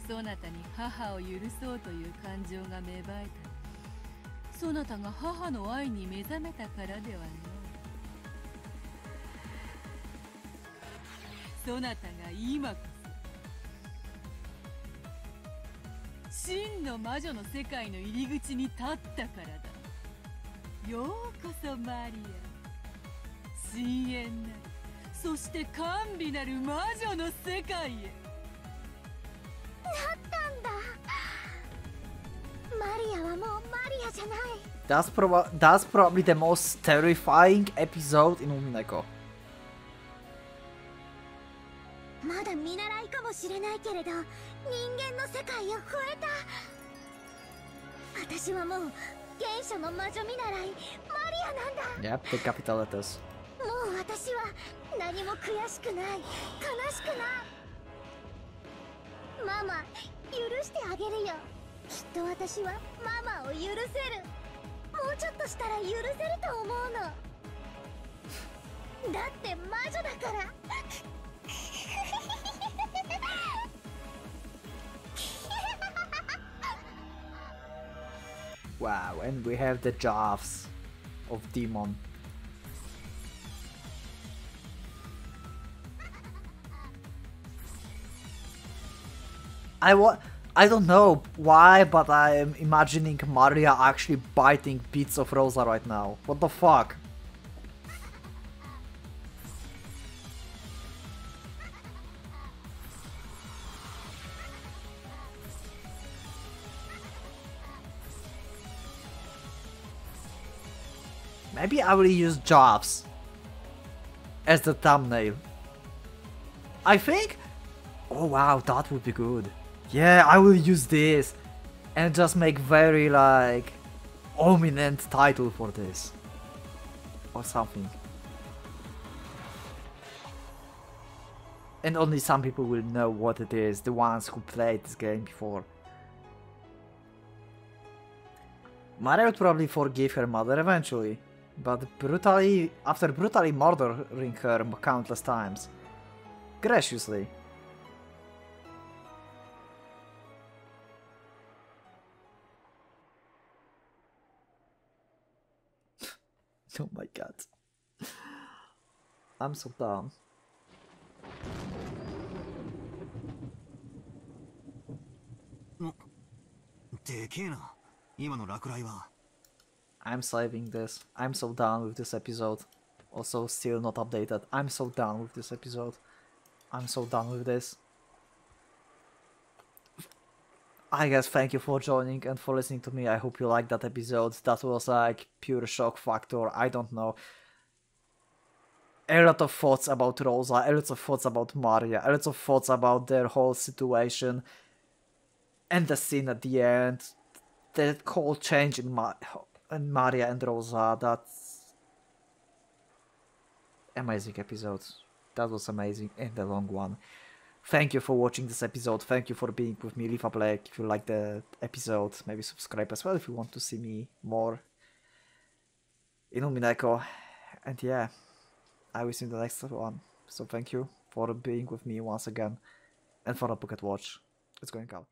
[SPEAKER 2] そなたに母を許そうという感情が芽生えたのは、そなたが母の愛に目覚めたからではない。そなたが今こそ真の魔女の世界の入り口に立ったからだ。ようこそマリア。深淵なる、そして甘美なる魔女の世界へ。
[SPEAKER 7] なったんだ。マリアはもうマリアじゃない。
[SPEAKER 1] That's probably the most terrifying episode in Umineko.
[SPEAKER 7] まだ見習いかもしれないけれど、人間の世界を超えた。私はもう原初の魔女見習いマリアなんだ。
[SPEAKER 1] Yep, the capital letters.
[SPEAKER 7] もう私は何も悔しくない、悲しくない。ママ、許してあげるよ。きっと私はママを許せる。もうちょっとしたら許せると思うの。だって魔女だから。
[SPEAKER 1] Wow, and we have the jaws of demon. I don't know why, but I'm imagining Maria actually biting bits of Rosa right now. What the fuck? Maybe I will use jobs as the thumbnail. I think... Oh wow, that would be good. Yeah, I will use this and just make very like ominent title for this or something. And only some people will know what it is, the ones who played this game before. Maria would probably forgive her mother eventually, but after brutally murdering her countless times. Graciously. Oh my god. I'm so dumb. I'm saving this. I'm so done with this episode. Also, still not updated. I'm so done with this episode. I'm so done with this. I guess thank you for joining and for listening to me. I hope you liked that episode. That was like pure shock factor. I don't know. A lot of thoughts about Rosa, a lot of thoughts about Maria, a lot of thoughts about their whole situation. And the scene at the end. The whole change in Maria and Rosa. That's amazing episode. That was amazing and the long one. Thank you for watching this episode. Thank you for being with me. Leave a like if you like the episode. Maybe subscribe as well if you want to see me more in Umineko. And yeah, I will see you in the next one. So thank you for being with me once again. And for a Pocket Watch. It's going out.